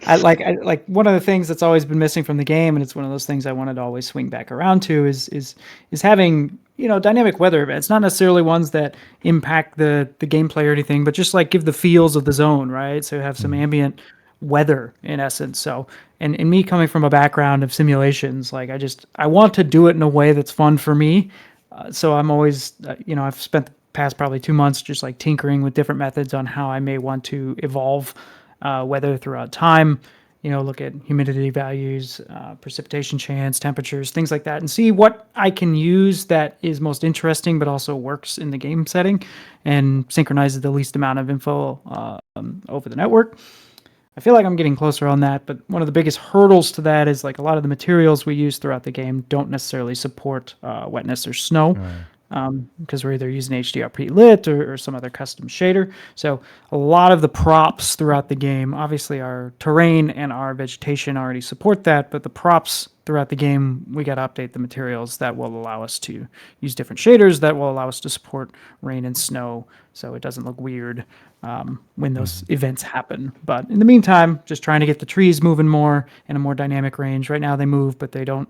I like one of the things that's always been missing from the game, and it's one of those things I wanted to always swing back around to is having dynamic weather events, not necessarily ones that impact the gameplay or anything, but just like give the feels of the zone, right? So have some ambient weather in essence. So and me coming from a background of simulations, like I want to do it in a way that's fun for me. So I'm always I've spent the past probably 2 months just like tinkering with different methods on how I may want to evolve weather throughout time. look at humidity values, precipitation chance, temperatures, things like that, and see what I can use that is most interesting, but also works in the game setting and synchronizes the least amount of info over the network. I feel like I'm getting closer on that, but one of the biggest hurdles to that is like a lot of the materials we use throughout the game don't necessarily support wetness or snow. Because we're either using HDR pre-lit or some other custom shader. So a lot of the props throughout the game, obviously our terrain and our vegetation already support that, but the props throughout the game, we got to update the materials that will allow us to use different shaders that will allow us to support rain and snow, so it doesn't look weird when those events happen. But in the meantime, just trying to get the trees moving more in a more dynamic range. Right now they move, but we don't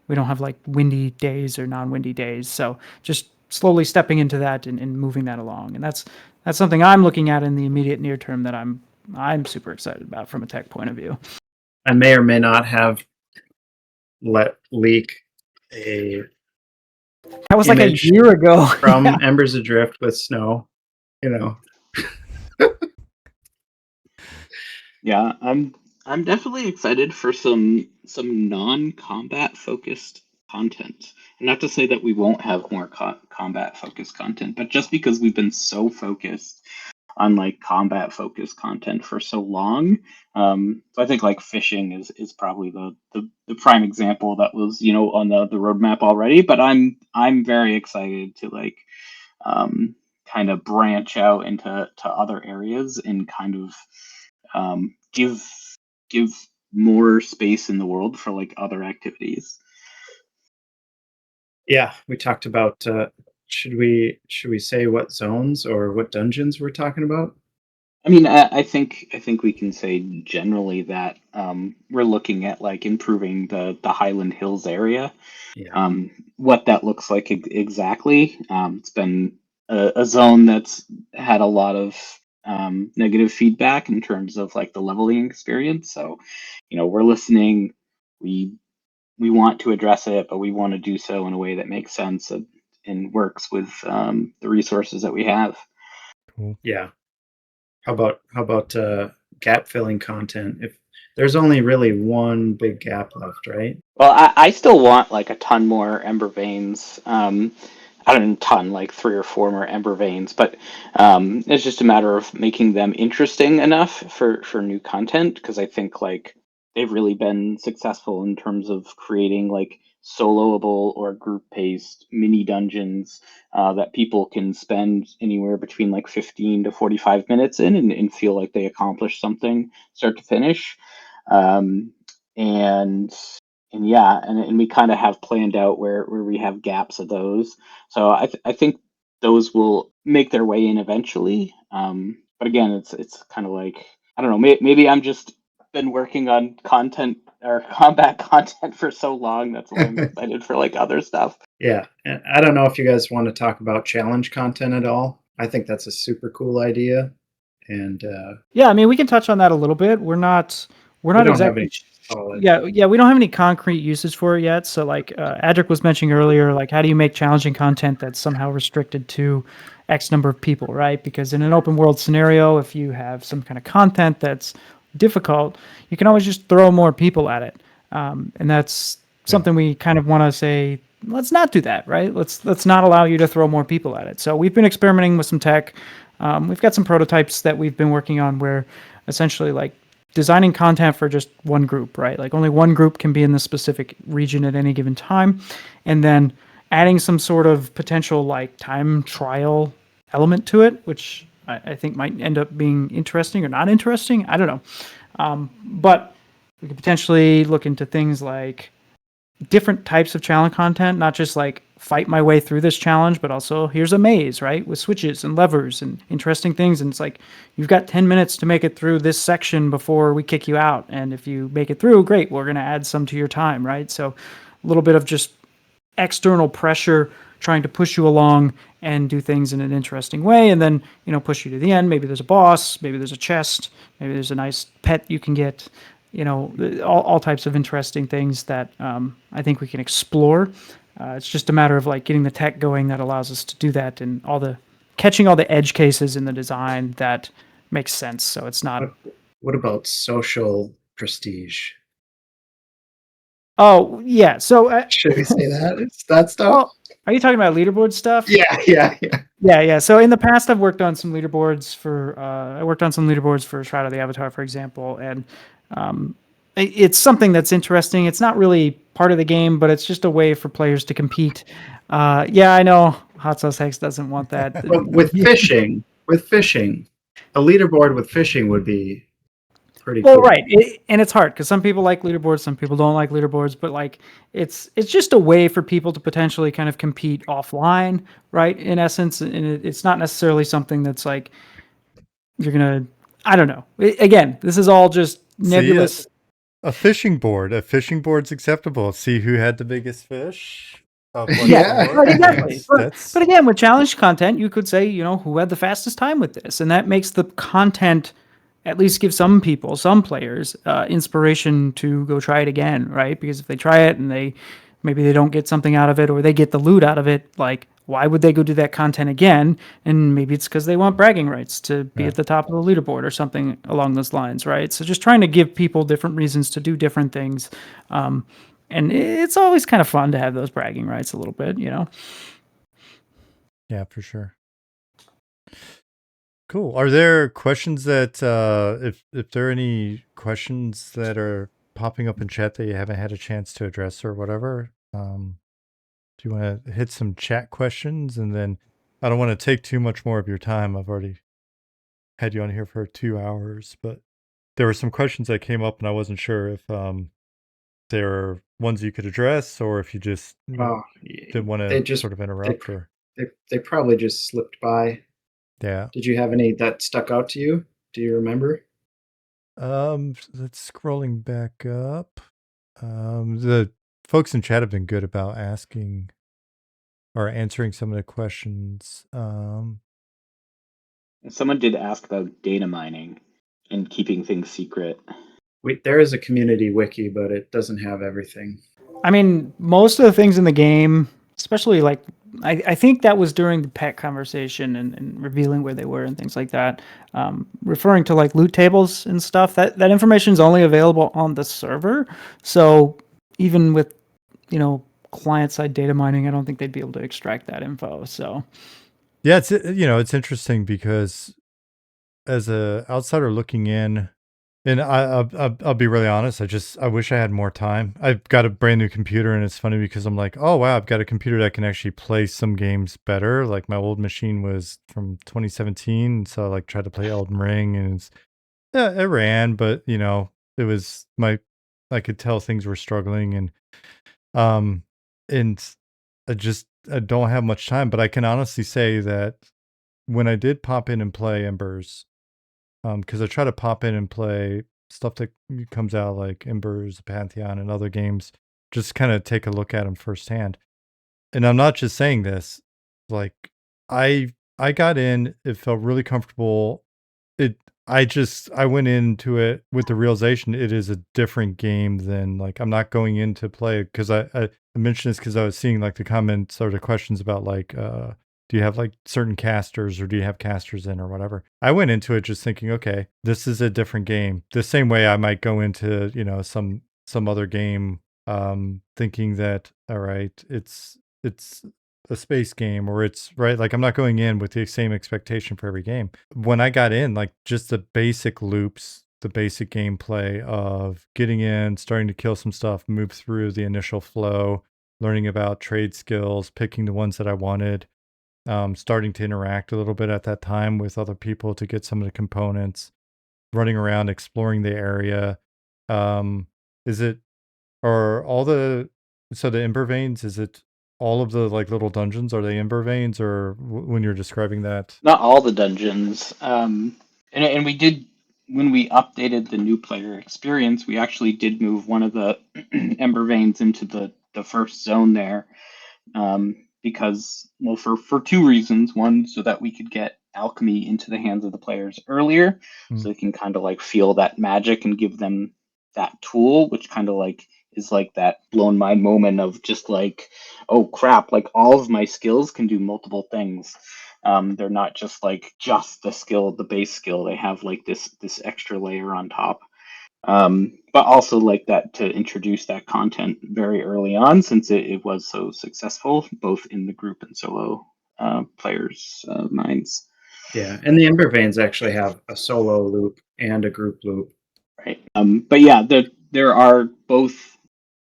have like windy days or non-windy days. So just slowly stepping into that and moving that along. And that's something I'm looking at in the immediate near term that I'm super excited about from a tech point of view. I may or may not have let leak a That was like a image year ago. from Yeah. Embers Adrift with snow. Yeah, I'm definitely excited for some non-combat focused content. And not to say that we won't have more combat focused content, but just because we've been so focused on like combat focused content for so long, so I think like fishing is probably the prime example that was on the roadmap already. But I'm very excited to like kind of branch out into other areas and kind of give more space in the world for like other activities. Yeah, we talked about should we say what zones or what dungeons we're talking about? I mean, I think we can say generally that we're looking at like improving the Highland Hills area. Yeah. What that looks like exactly. It's been a zone that's had a lot of negative feedback in terms of like the leveling experience. So, we're listening. We want to address it, but we want to do so in a way that makes sense and works with the resources that we have. Cool. Yeah. How about gap filling content? If there's only really one big gap left, right? Well, I still want like a ton more Ember Veins. I don't know, ton, like 3 or 4 more Ember Veins, but it's just a matter of making them interesting enough for new content, because I think like they've really been successful in terms of creating like soloable or group-paced mini dungeons that people can spend anywhere between like 15 to 45 minutes in and feel like they accomplished something start to finish. Um, and yeah, and we kind of have planned out where we have gaps of those. So I think those will make their way in eventually. But again, it's kind of like, I don't know, maybe I'm just been working on content or combat content for so long, that's why I'm excited for like other stuff. Yeah, and I don't know if you guys want to talk about challenge content at all. I think that's a super cool idea, and Yeah, I mean, we can touch on that a little bit. We're not we don't have exactly. any solid. Yeah, we don't have any concrete uses for it yet. So, like Adric was mentioning earlier, like how do you make challenging content that's somehow restricted to X number of people, right? Because in an open world scenario, if you have some kind of content that's difficult, you can always just throw more people at it, and that's something we kind of want to say. Let's not do that, right? Let's not allow you to throw more people at it. So we've been experimenting with some tech. We've got some prototypes that we've been working on where essentially like designing content for just one group, right? Like only one group can be in the specific region at any given time. And then adding some sort of potential like time trial element to it, which I think might end up being interesting or not interesting. I don't know. But we could potentially look into things like different types of challenge content, not just like fight my way through this challenge, but also here's a maze, right? With switches and levers and interesting things. And it's like, you've got 10 minutes to make it through this section before we kick you out. And if you make it through, great, we're going to add some to your time, right? So a little bit of just external pressure trying to push you along and do things in an interesting way, and then push you to the end. Maybe there's a boss, maybe there's a chest, maybe there's a nice pet you can get, all types of interesting things that I think we can explore. It's just a matter of like getting the tech going that allows us to do that, and catching all the edge cases in the design that makes sense. So it's not. What about social prestige. Oh yeah. So Should we say that? It's that stuff? oh, are you talking about leaderboard stuff? Yeah. Yeah. So in the past, I've worked on some leaderboards for. I worked on some leaderboards for Shroud of the Avatar, for example, and it's something that's interesting. It's not really part of the game, but it's just a way for players to compete. Yeah, I know Hot Sauce Hex doesn't want that. But with fishing, a leaderboard with fishing would be pretty Well, cool. right, and it's hard because some people like leaderboards, some people don't like leaderboards. But like, it's just a way for people to potentially kind of compete offline, right? In essence, and it's not necessarily something that's like you're gonna. I don't know. Again, this is all just nebulous. A fishing board. A fishing board's acceptable. See who had the biggest fish. Yeah. Right, exactly. That's But again, with challenge content, you could say, who had the fastest time with this, and that makes the content at least give some people, some players, inspiration to go try it again, right? Because if they try it and maybe they don't get something out of it, or they get the loot out of it, like why would they go do that content again? And maybe it's because they want bragging rights to be at the top of the leaderboard or something along those lines, right? So just trying to give people different reasons to do different things. And it's always kind of fun to have those bragging rights a little bit, Yeah, for sure. Cool. Are there questions that if there are any questions that are popping up in chat that you haven't had a chance to address or whatever? Do you want to hit some chat questions, and then I don't want to take too much more of your time. I've already had you on here for 2 hours, but there were some questions that came up and I wasn't sure if there are ones you could address or if you just didn't want to sort of interrupt They probably just slipped by. Yeah. Did you have any that stuck out to you? Do you remember? Let's scrolling back up. The folks in chat have been good about asking or answering some of the questions. Someone did ask about data mining and keeping things secret. There is a community wiki, but it doesn't have everything. I mean, most of the things in the game, especially like, I think that was during the pet conversation and revealing where they were and things like that. Referring to like loot tables and stuff, that information is only available on the server. So even with, client-side data mining, I don't think they'd be able to extract that info. So yeah, it's interesting because as a outsider looking in, and I'll be really honest, I wish I had more time. I've got a brand new computer, and it's funny because I'm like, oh wow, I've got a computer that can actually play some games better. Like my old machine was from 2017, so I like tried to play Elden Ring, and it ran, but it was I could tell things were struggling, and I don't have much time. But I can honestly say that when I did pop in and play Embers, because I try to pop in and play stuff that comes out like Embers, Pantheon, and other games, just kind of take a look at them firsthand. And I'm not just saying this, like I got in, it felt really comfortable. I went into it with the realization it is a different game than like I'm not going in to play because I mentioned this because I was seeing like the comments or the questions about like do you have like certain casters or do you have casters in or whatever. I went into it just thinking, okay, this is a different game. The same way I might go into, some other game thinking that, all right, it's a space game or it's right. Like I'm not going in with the same expectation for every game. When I got in, like just the basic loops, the basic gameplay of getting in, starting to kill some stuff, move through the initial flow, learning about trade skills, picking the ones that I wanted, starting to interact a little bit at that time with other people to get some of the components, running around, exploring the area. So the Ember Veins, is it all of the like little dungeons? Are they Ember Veins or when you're describing that? Not all the dungeons. And we did, when we updated the new player experience, we actually did move one of the Ember Veins into the first zone there. Because, well, for two reasons. One, so that we could get alchemy into the hands of the players earlier, so they can kind of like feel that magic and give them that tool, which kind of like is like that blown mind moment of just like, oh crap, like all of my skills can do multiple things. They're not just like just the base skill. They have like this extra layer on top. but also like that to introduce that content very early on, since it was so successful both in the group and solo players' minds. Yeah, and the Ember Veins actually have a solo loop and a group loop. Right. But yeah, there are both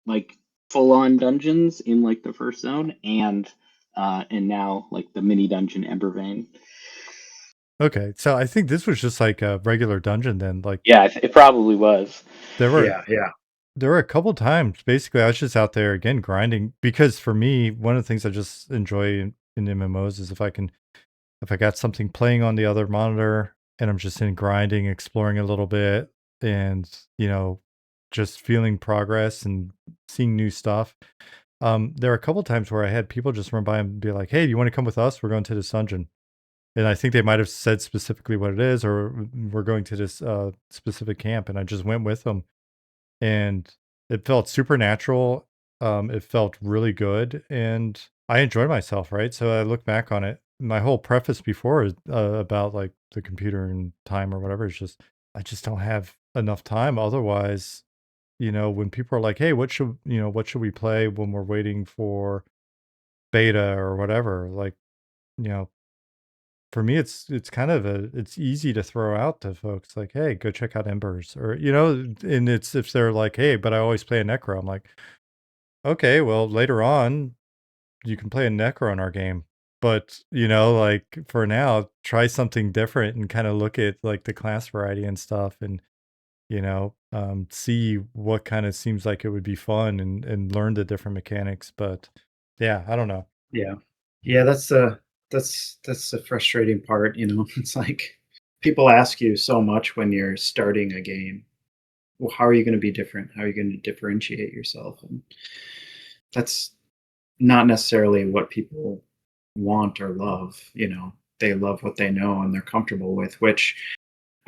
like full on dungeons in like the first zone and now like the mini dungeon Ember Vein. Okay, so I think this was just like a regular dungeon then. Like, Yeah, it probably was. there were Yeah. there were a couple times basically I was just out there again grinding, because for me one of the things I just enjoy in MMOs is if I got something playing on the other monitor and I'm just in grinding, exploring a little bit, and just feeling progress and seeing new stuff. There are a couple times where I had people just run by and be like, "Hey, do you want to come with us? We're going to this dungeon." And I think they might have said specifically what it is, or we're going to this specific camp, and I just went with them, and it felt supernatural. It felt really good, and I enjoyed myself. Right, so I look back on it. My whole preface before is about like the computer and time or whatever. It's just I just don't have enough time. Otherwise, when people are like, "Hey, what should we play when we're waiting for beta or whatever?" Like, you know, for me, it's kind of it's easy to throw out to folks like, "Hey, go check out Embers," or and it's if they're like, "Hey, but I always play a Necro," I'm like, "Okay, well, later on you can play a Necro in our game, but like for now, try something different and kind of look at like the class variety and stuff, and see what kind of seems like it would be fun, and learn the different mechanics." But yeah, I don't know. Yeah, that's the frustrating part, It's like people ask you so much when you're starting a game. Well, how are you going to be different? How are you going to differentiate yourself? And that's not necessarily what people want or love, They love what they know and they're comfortable with, which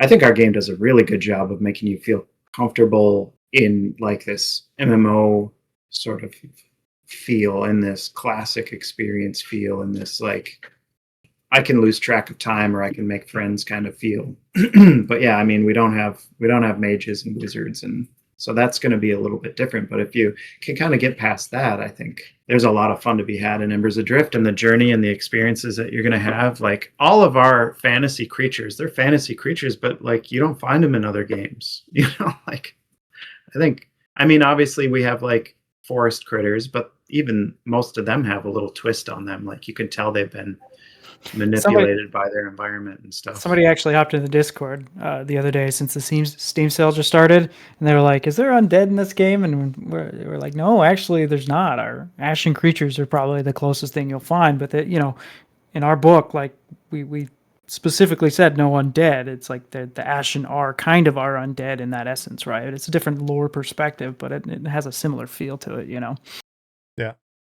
I think our game does a really good job of making you feel comfortable in like this MMO sort of feel, in this classic experience feel, in this like I can lose track of time or I can make friends kind of feel. But yeah, I mean, we don't have mages and wizards, and so that's going to be a little bit different. But if you can kind of get past that, I think there's a lot of fun to be had in Embers Adrift, and the journey and the experiences that you're going to have. Like all of our fantasy creatures, they're fantasy creatures, but like you don't find them in other games. Like I mean, obviously we have like forest critters, but even most of them have a little twist on them. Like you can tell they've been manipulated by their environment and stuff. Somebody actually hopped in the Discord the other day since the Steam sale just started, and they were like, "Is there undead in this game?" And we're like, "No, actually, there's not. Our ashen creatures are probably the closest thing you'll find, but in our book, like we specifically said no undead. It's like the ashen are kind of our undead in that essence, right? It's a different lore perspective, but it has a similar feel to it, Yeah.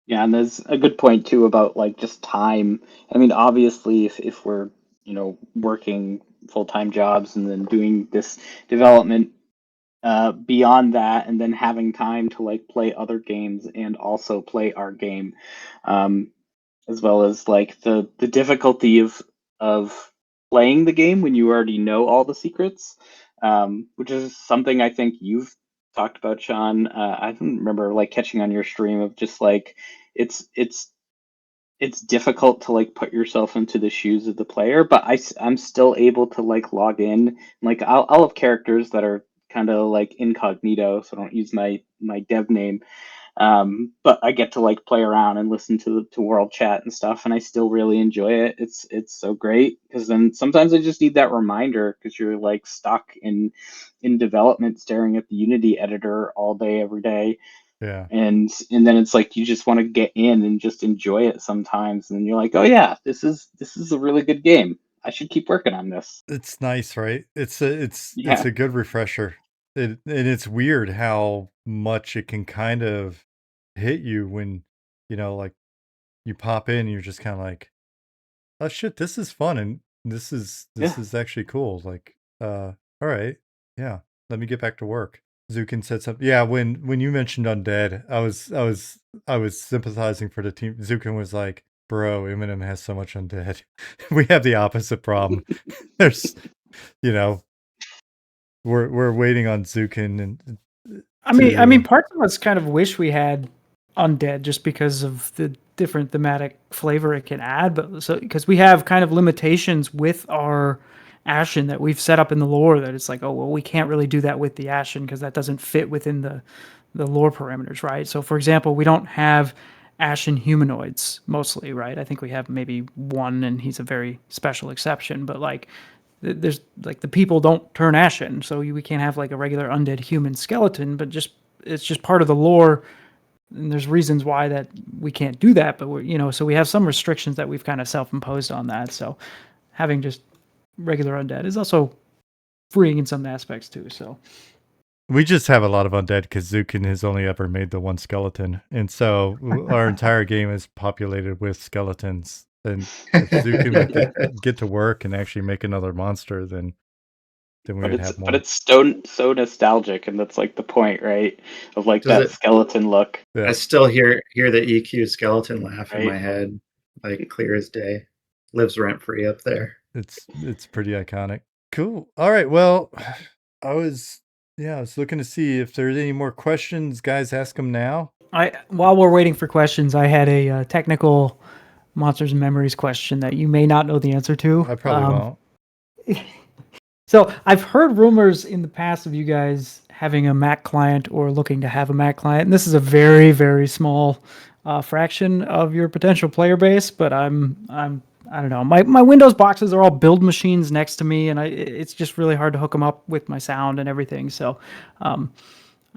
Yeah, and there's a good point too about like just time. I mean, obviously, if we're working full-time jobs and then doing this development beyond that, and then having time to like play other games and also play our game, as well as like the difficulty of playing the game when you already know all the secrets, which is something I think you've talked about, Sean. I don't remember like catching on your stream of just like it's it's it's difficult to like put yourself into the shoes of the player, but I'm still able to like log in. Like I'll have characters that are kind of like incognito, so I don't use my dev name. But I get to like play around and listen to world chat and stuff, and I still really enjoy it. It's so great, because then sometimes I just need that reminder, because you're like stuck in development staring at the Unity editor all day every day. Yeah. And then it's like you just want to get in and just enjoy it sometimes, and then you're like, oh yeah, this is a really good game. I should keep working on this. It's nice, right? It's Yeah. a good refresher. And it's weird how much it can kind of hit you when, like you pop in and you're just kind of like, "Oh shit, this is fun, and this Yeah. is actually cool." Like, all right. Yeah, let me get back to work. Zukin said something. Yeah, when you mentioned undead, I was sympathizing for the team. Zukin was like, "Bro, MnM has so much undead. We have the opposite problem. There's, you know, we're waiting on Zukin I mean, parts of us kind of wish we had undead just because of the different thematic flavor it can add, but so because we have kind of limitations with our Ashen that we've set up in the lore that it's like, oh well, we can't really do that with the Ashen because that doesn't fit within the lore parameters, right? So, for example, we don't have Ashen humanoids mostly, right? I think we have maybe one, and he's a very special exception, but like there's like the people don't turn ashen, so we can't have like a regular undead human skeleton, but just it's just part of the lore, and there's reasons why that we can't do that, but we're so we have some restrictions that we've kind of self-imposed on that. So having just regular undead is also freeing in some aspects too. So we just have a lot of undead because Zukin has only ever made the one skeleton, and so our entire game is populated with skeletons. And if Zukin would get to work and actually make another monster, then we would have more. But it's so nostalgic, and that's like the point, right? Of like skeleton look. I still hear the EQ skeleton laugh in my head, like clear as day. Lives rent free up there. It's pretty iconic. Cool. All right. Well, I was looking to see if there's any more questions. Guys, ask them now. While we're waiting for questions, I had a technical Monsters and Memories question that you may not know the answer to. I probably won't. So I've heard rumors in the past of you guys having a Mac client or looking to have a Mac client, and this is a very, very small fraction of your potential player base. But I don't know. My Windows boxes are all build machines next to me, and it's just really hard to hook them up with my sound and everything. So I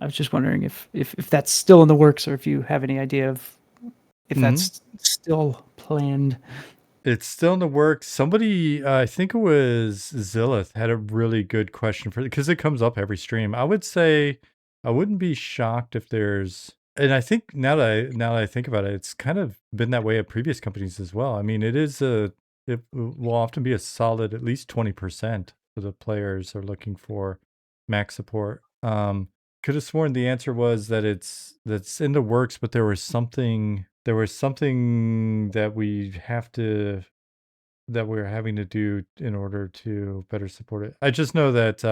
was just wondering if that's still in the works, or if you have any idea of if that's still planned. It's still in the works. Somebody, I think it was Zillith, had a really good question for it because it comes up every stream. I would say I wouldn't be shocked if there's, and I think now that I think about it, it's kind of been that way at previous companies as well. I mean, it will often be a solid at least 20% of the players are looking for Mac support. Could have sworn the answer was that that's in the works, but there was something that we're having to do in order to better support it. I just know that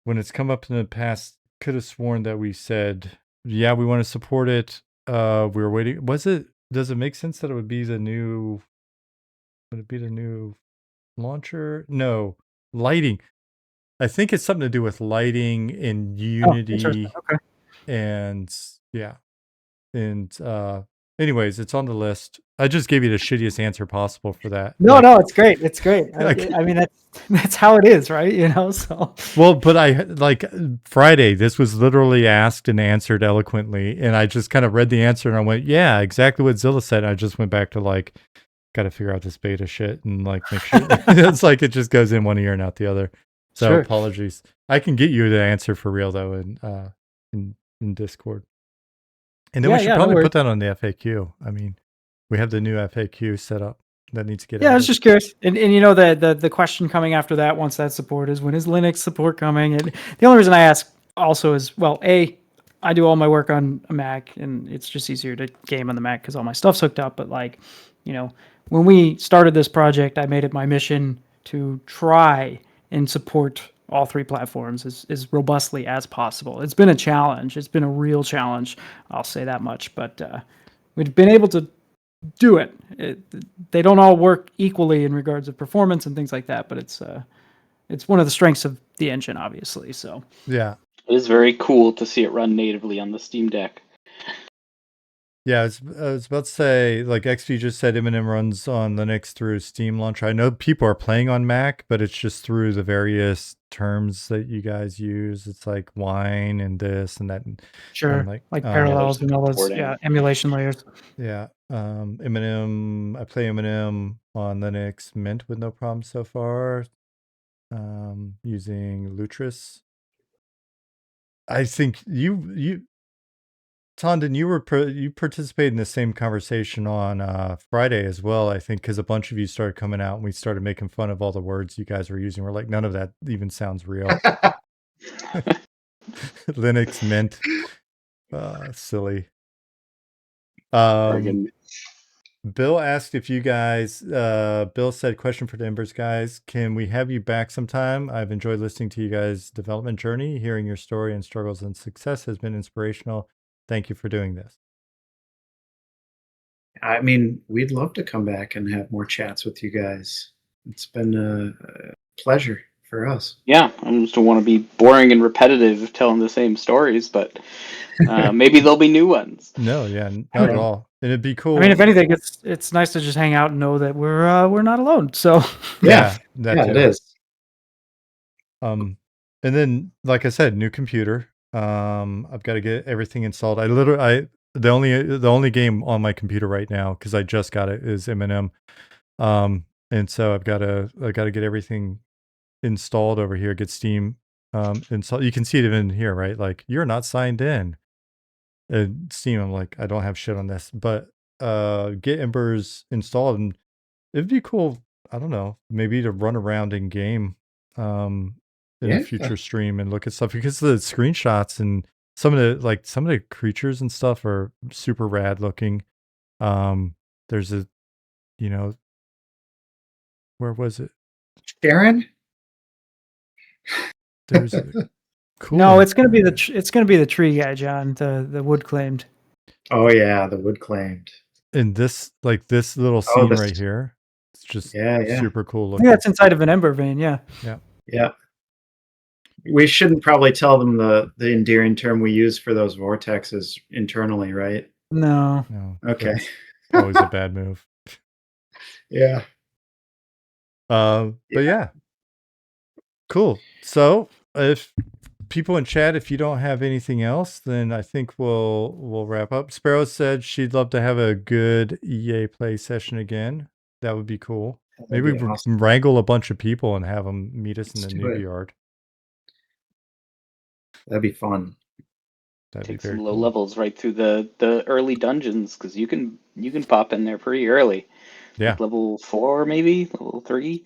when it's come up in the past, could have sworn that we said, yeah, we want to support it. We were waiting. Does it make sense that it would be the new launcher? No, lighting. I think it's something to do with lighting and Unity. Okay. And yeah. And anyways, it's on the list. I just gave you the shittiest answer possible for that. No, it's great. It's great. I mean, that's how it is, right? So. Well, but I like Friday. This was literally asked and answered eloquently, and I just kind of read the answer and I went, "Yeah, exactly what Zilla said." And I just went back to like, got to figure out this beta shit and like make sure it's like it just goes in one ear and out the other. So sure. Apologies. I can get you the answer for real though in Discord. And then we should probably put that on the FAQ. I mean, we have the new FAQ set up that needs to get. Yeah, I was just curious, and the question coming after that, once that support is, when is Linux support coming? And the only reason I ask also is, well, I do all my work on a Mac, and it's just easier to game on the Mac because all my stuff's hooked up. But like, when we started this project, I made it my mission to try and support all three platforms as robustly as possible. It's been a challenge. It's been a real challenge. I'll say that much. But we've been able to do it. They don't all work equally in regards of performance and things like that. But it's one of the strengths of the engine, obviously. So yeah, it is very cool to see it run natively on the Steam Deck. Yeah, I was about to say, like XP just said, MnM runs on Linux through Steam Launcher. I know people are playing on Mac, but it's just through the various terms that you guys use. It's like wine and this and that. Sure, and like parallels and all those emulation layers. Yeah, MnM. I play MnM on Linux Mint with no problem so far. Using Lutris. I think you. Tondon, you participated in the same conversation on Friday as well, I think, because a bunch of you started coming out and we started making fun of all the words you guys were using. We're like, none of that even sounds real. Linux Mint, silly. Bill asked if you guys, Bill said, question for the Embers guys, can we have you back sometime? I've enjoyed listening to you guys' development journey. Hearing your story and struggles and success has been inspirational. Thank you for doing this. I mean, we'd love to come back and have more chats with you guys. It's been a pleasure for us. Yeah, I just don't want to be boring and repetitive telling the same stories, but maybe there'll be new ones. No, yeah, not at all. And it'd be cool. I mean, if anything, it's nice to just hang out and know that we're not alone. So yeah, that yeah, too. it is. And then, like I said, new computer. I've got to get everything installed. The only game on my computer right now, because I just got it, is MnM. And so I got to get everything installed over here. Get Steam installed. You can see it even here, right? Like, you're not signed in. Steam, I'm like, I don't have shit on this, but get Embers installed, and it'd be cool. I don't know, maybe to run around in game in a future stream and look at stuff, because the screenshots and some of the creatures and stuff are super rad looking. There's a, where was it? Sharon? There's a cool. No, it's gonna be the tree guy, John. The wood claimed. Oh yeah, the wood claimed. And this little scene right here, it's just super cool I looking. think that's inside of an Ember vein. Yeah. We shouldn't probably tell them the endearing term we use for those vortexes internally, right? No. Okay. Always a bad move. Yeah. But yeah. Cool. So if people in chat, if you don't have anything else, then I think we'll wrap up. Sparrow said she'd love to have a good EA play session again. That would be cool. Maybe we wrangle a bunch of people and have them meet us in the newbie yard. That'd be fun. Take some low levels right through the early dungeons, because you can pop in there pretty early. Yeah. Like level 4, maybe level 3.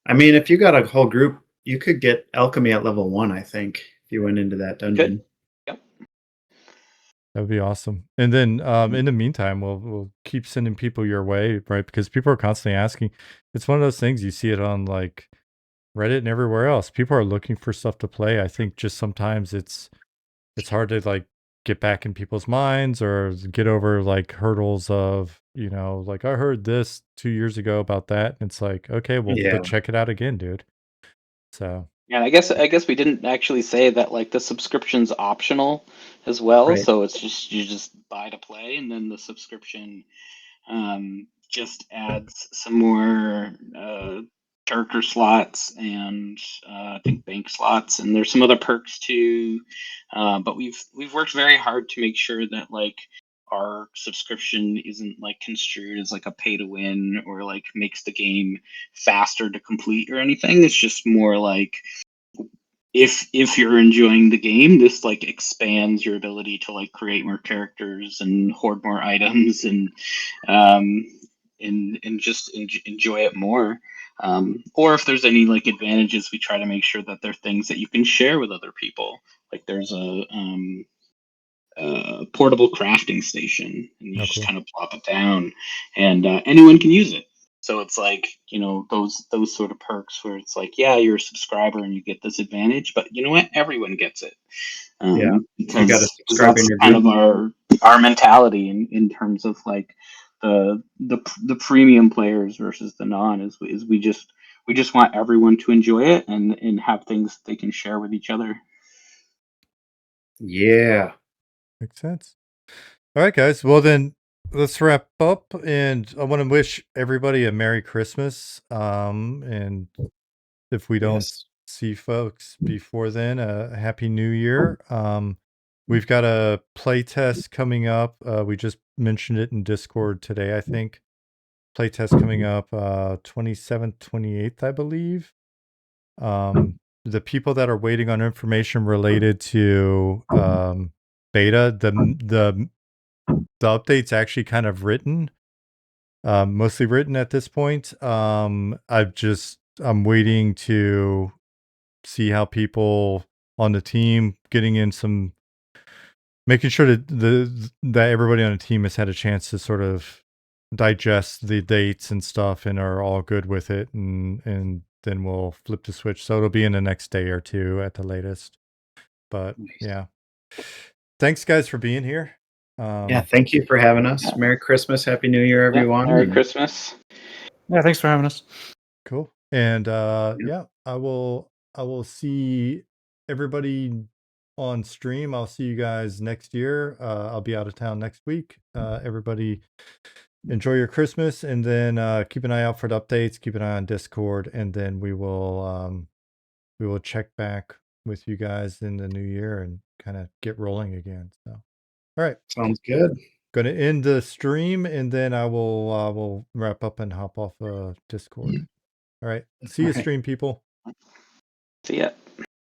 I mean, if you got a whole group, you could get alchemy at level 1. I think if you went into that dungeon. Good. Yep. That would be awesome. And then in the meantime, we'll keep sending people your way, right? Because people are constantly asking. It's one of those things, you see it on like Reddit and everywhere else. People are looking for stuff to play. I think just sometimes it's hard to like get back in people's minds or get over like hurdles of, like, I heard this 2 years ago about that. And it's like, okay, well, but check it out again, dude. So yeah, I guess we didn't actually say that like the subscription's optional as well. Right. So it's just you just buy to play, and then the subscription just adds some more character slots and I think bank slots, and there's some other perks too. But we've worked very hard to make sure that like our subscription isn't like construed as like a pay to win or like makes the game faster to complete or anything. It's just more like if you're enjoying the game, this like expands your ability to like create more characters and hoard more items and just enjoy it more. Or if there's any like advantages, we try to make sure that they're things that you can share with other people. Like there's a portable crafting station, and you just kind of plop it down, and anyone can use it. So it's like, those sort of perks where it's like, yeah, you're a subscriber and you get this advantage, but you know what? Everyone gets it. Because you got to subscribe that's kind of our mentality in terms of like the premium players versus the non is we just want everyone to enjoy it and have things they can share with each other. Yeah. Makes sense. All right, guys. Well, then let's wrap up. And I want to wish everybody a Merry Christmas. And if we don't see folks before then, a Happy New Year. We've got a playtest coming up. We just mentioned it in Discord today, I think. Playtest coming up 27th, 28th, I believe. The people that are waiting on information related to beta, the update's actually kind of written, mostly written at this point. I'm waiting to see how people on the team making sure that everybody on the team has had a chance to sort of digest the dates and stuff and are all good with it, and then we'll flip the switch. So it'll be in the next day or two at the latest. But Nice. yeah, thanks guys for being here. Yeah, thank you for having us. Merry Christmas, Happy New Year, everyone. Merry and- Christmas. Yeah, thanks for having us. Cool. And yeah, I will see everybody on stream. I'll see you guys next year. I'll be out of town next week. Everybody enjoy your Christmas, and then keep an eye out for the updates, keep an eye on Discord, and then we will check back with you guys in the new year and kind of get rolling again. So all right. Sounds good. Going to end the stream, and then I will wrap up and hop off Discord. All right. See you, All right. stream people. See ya.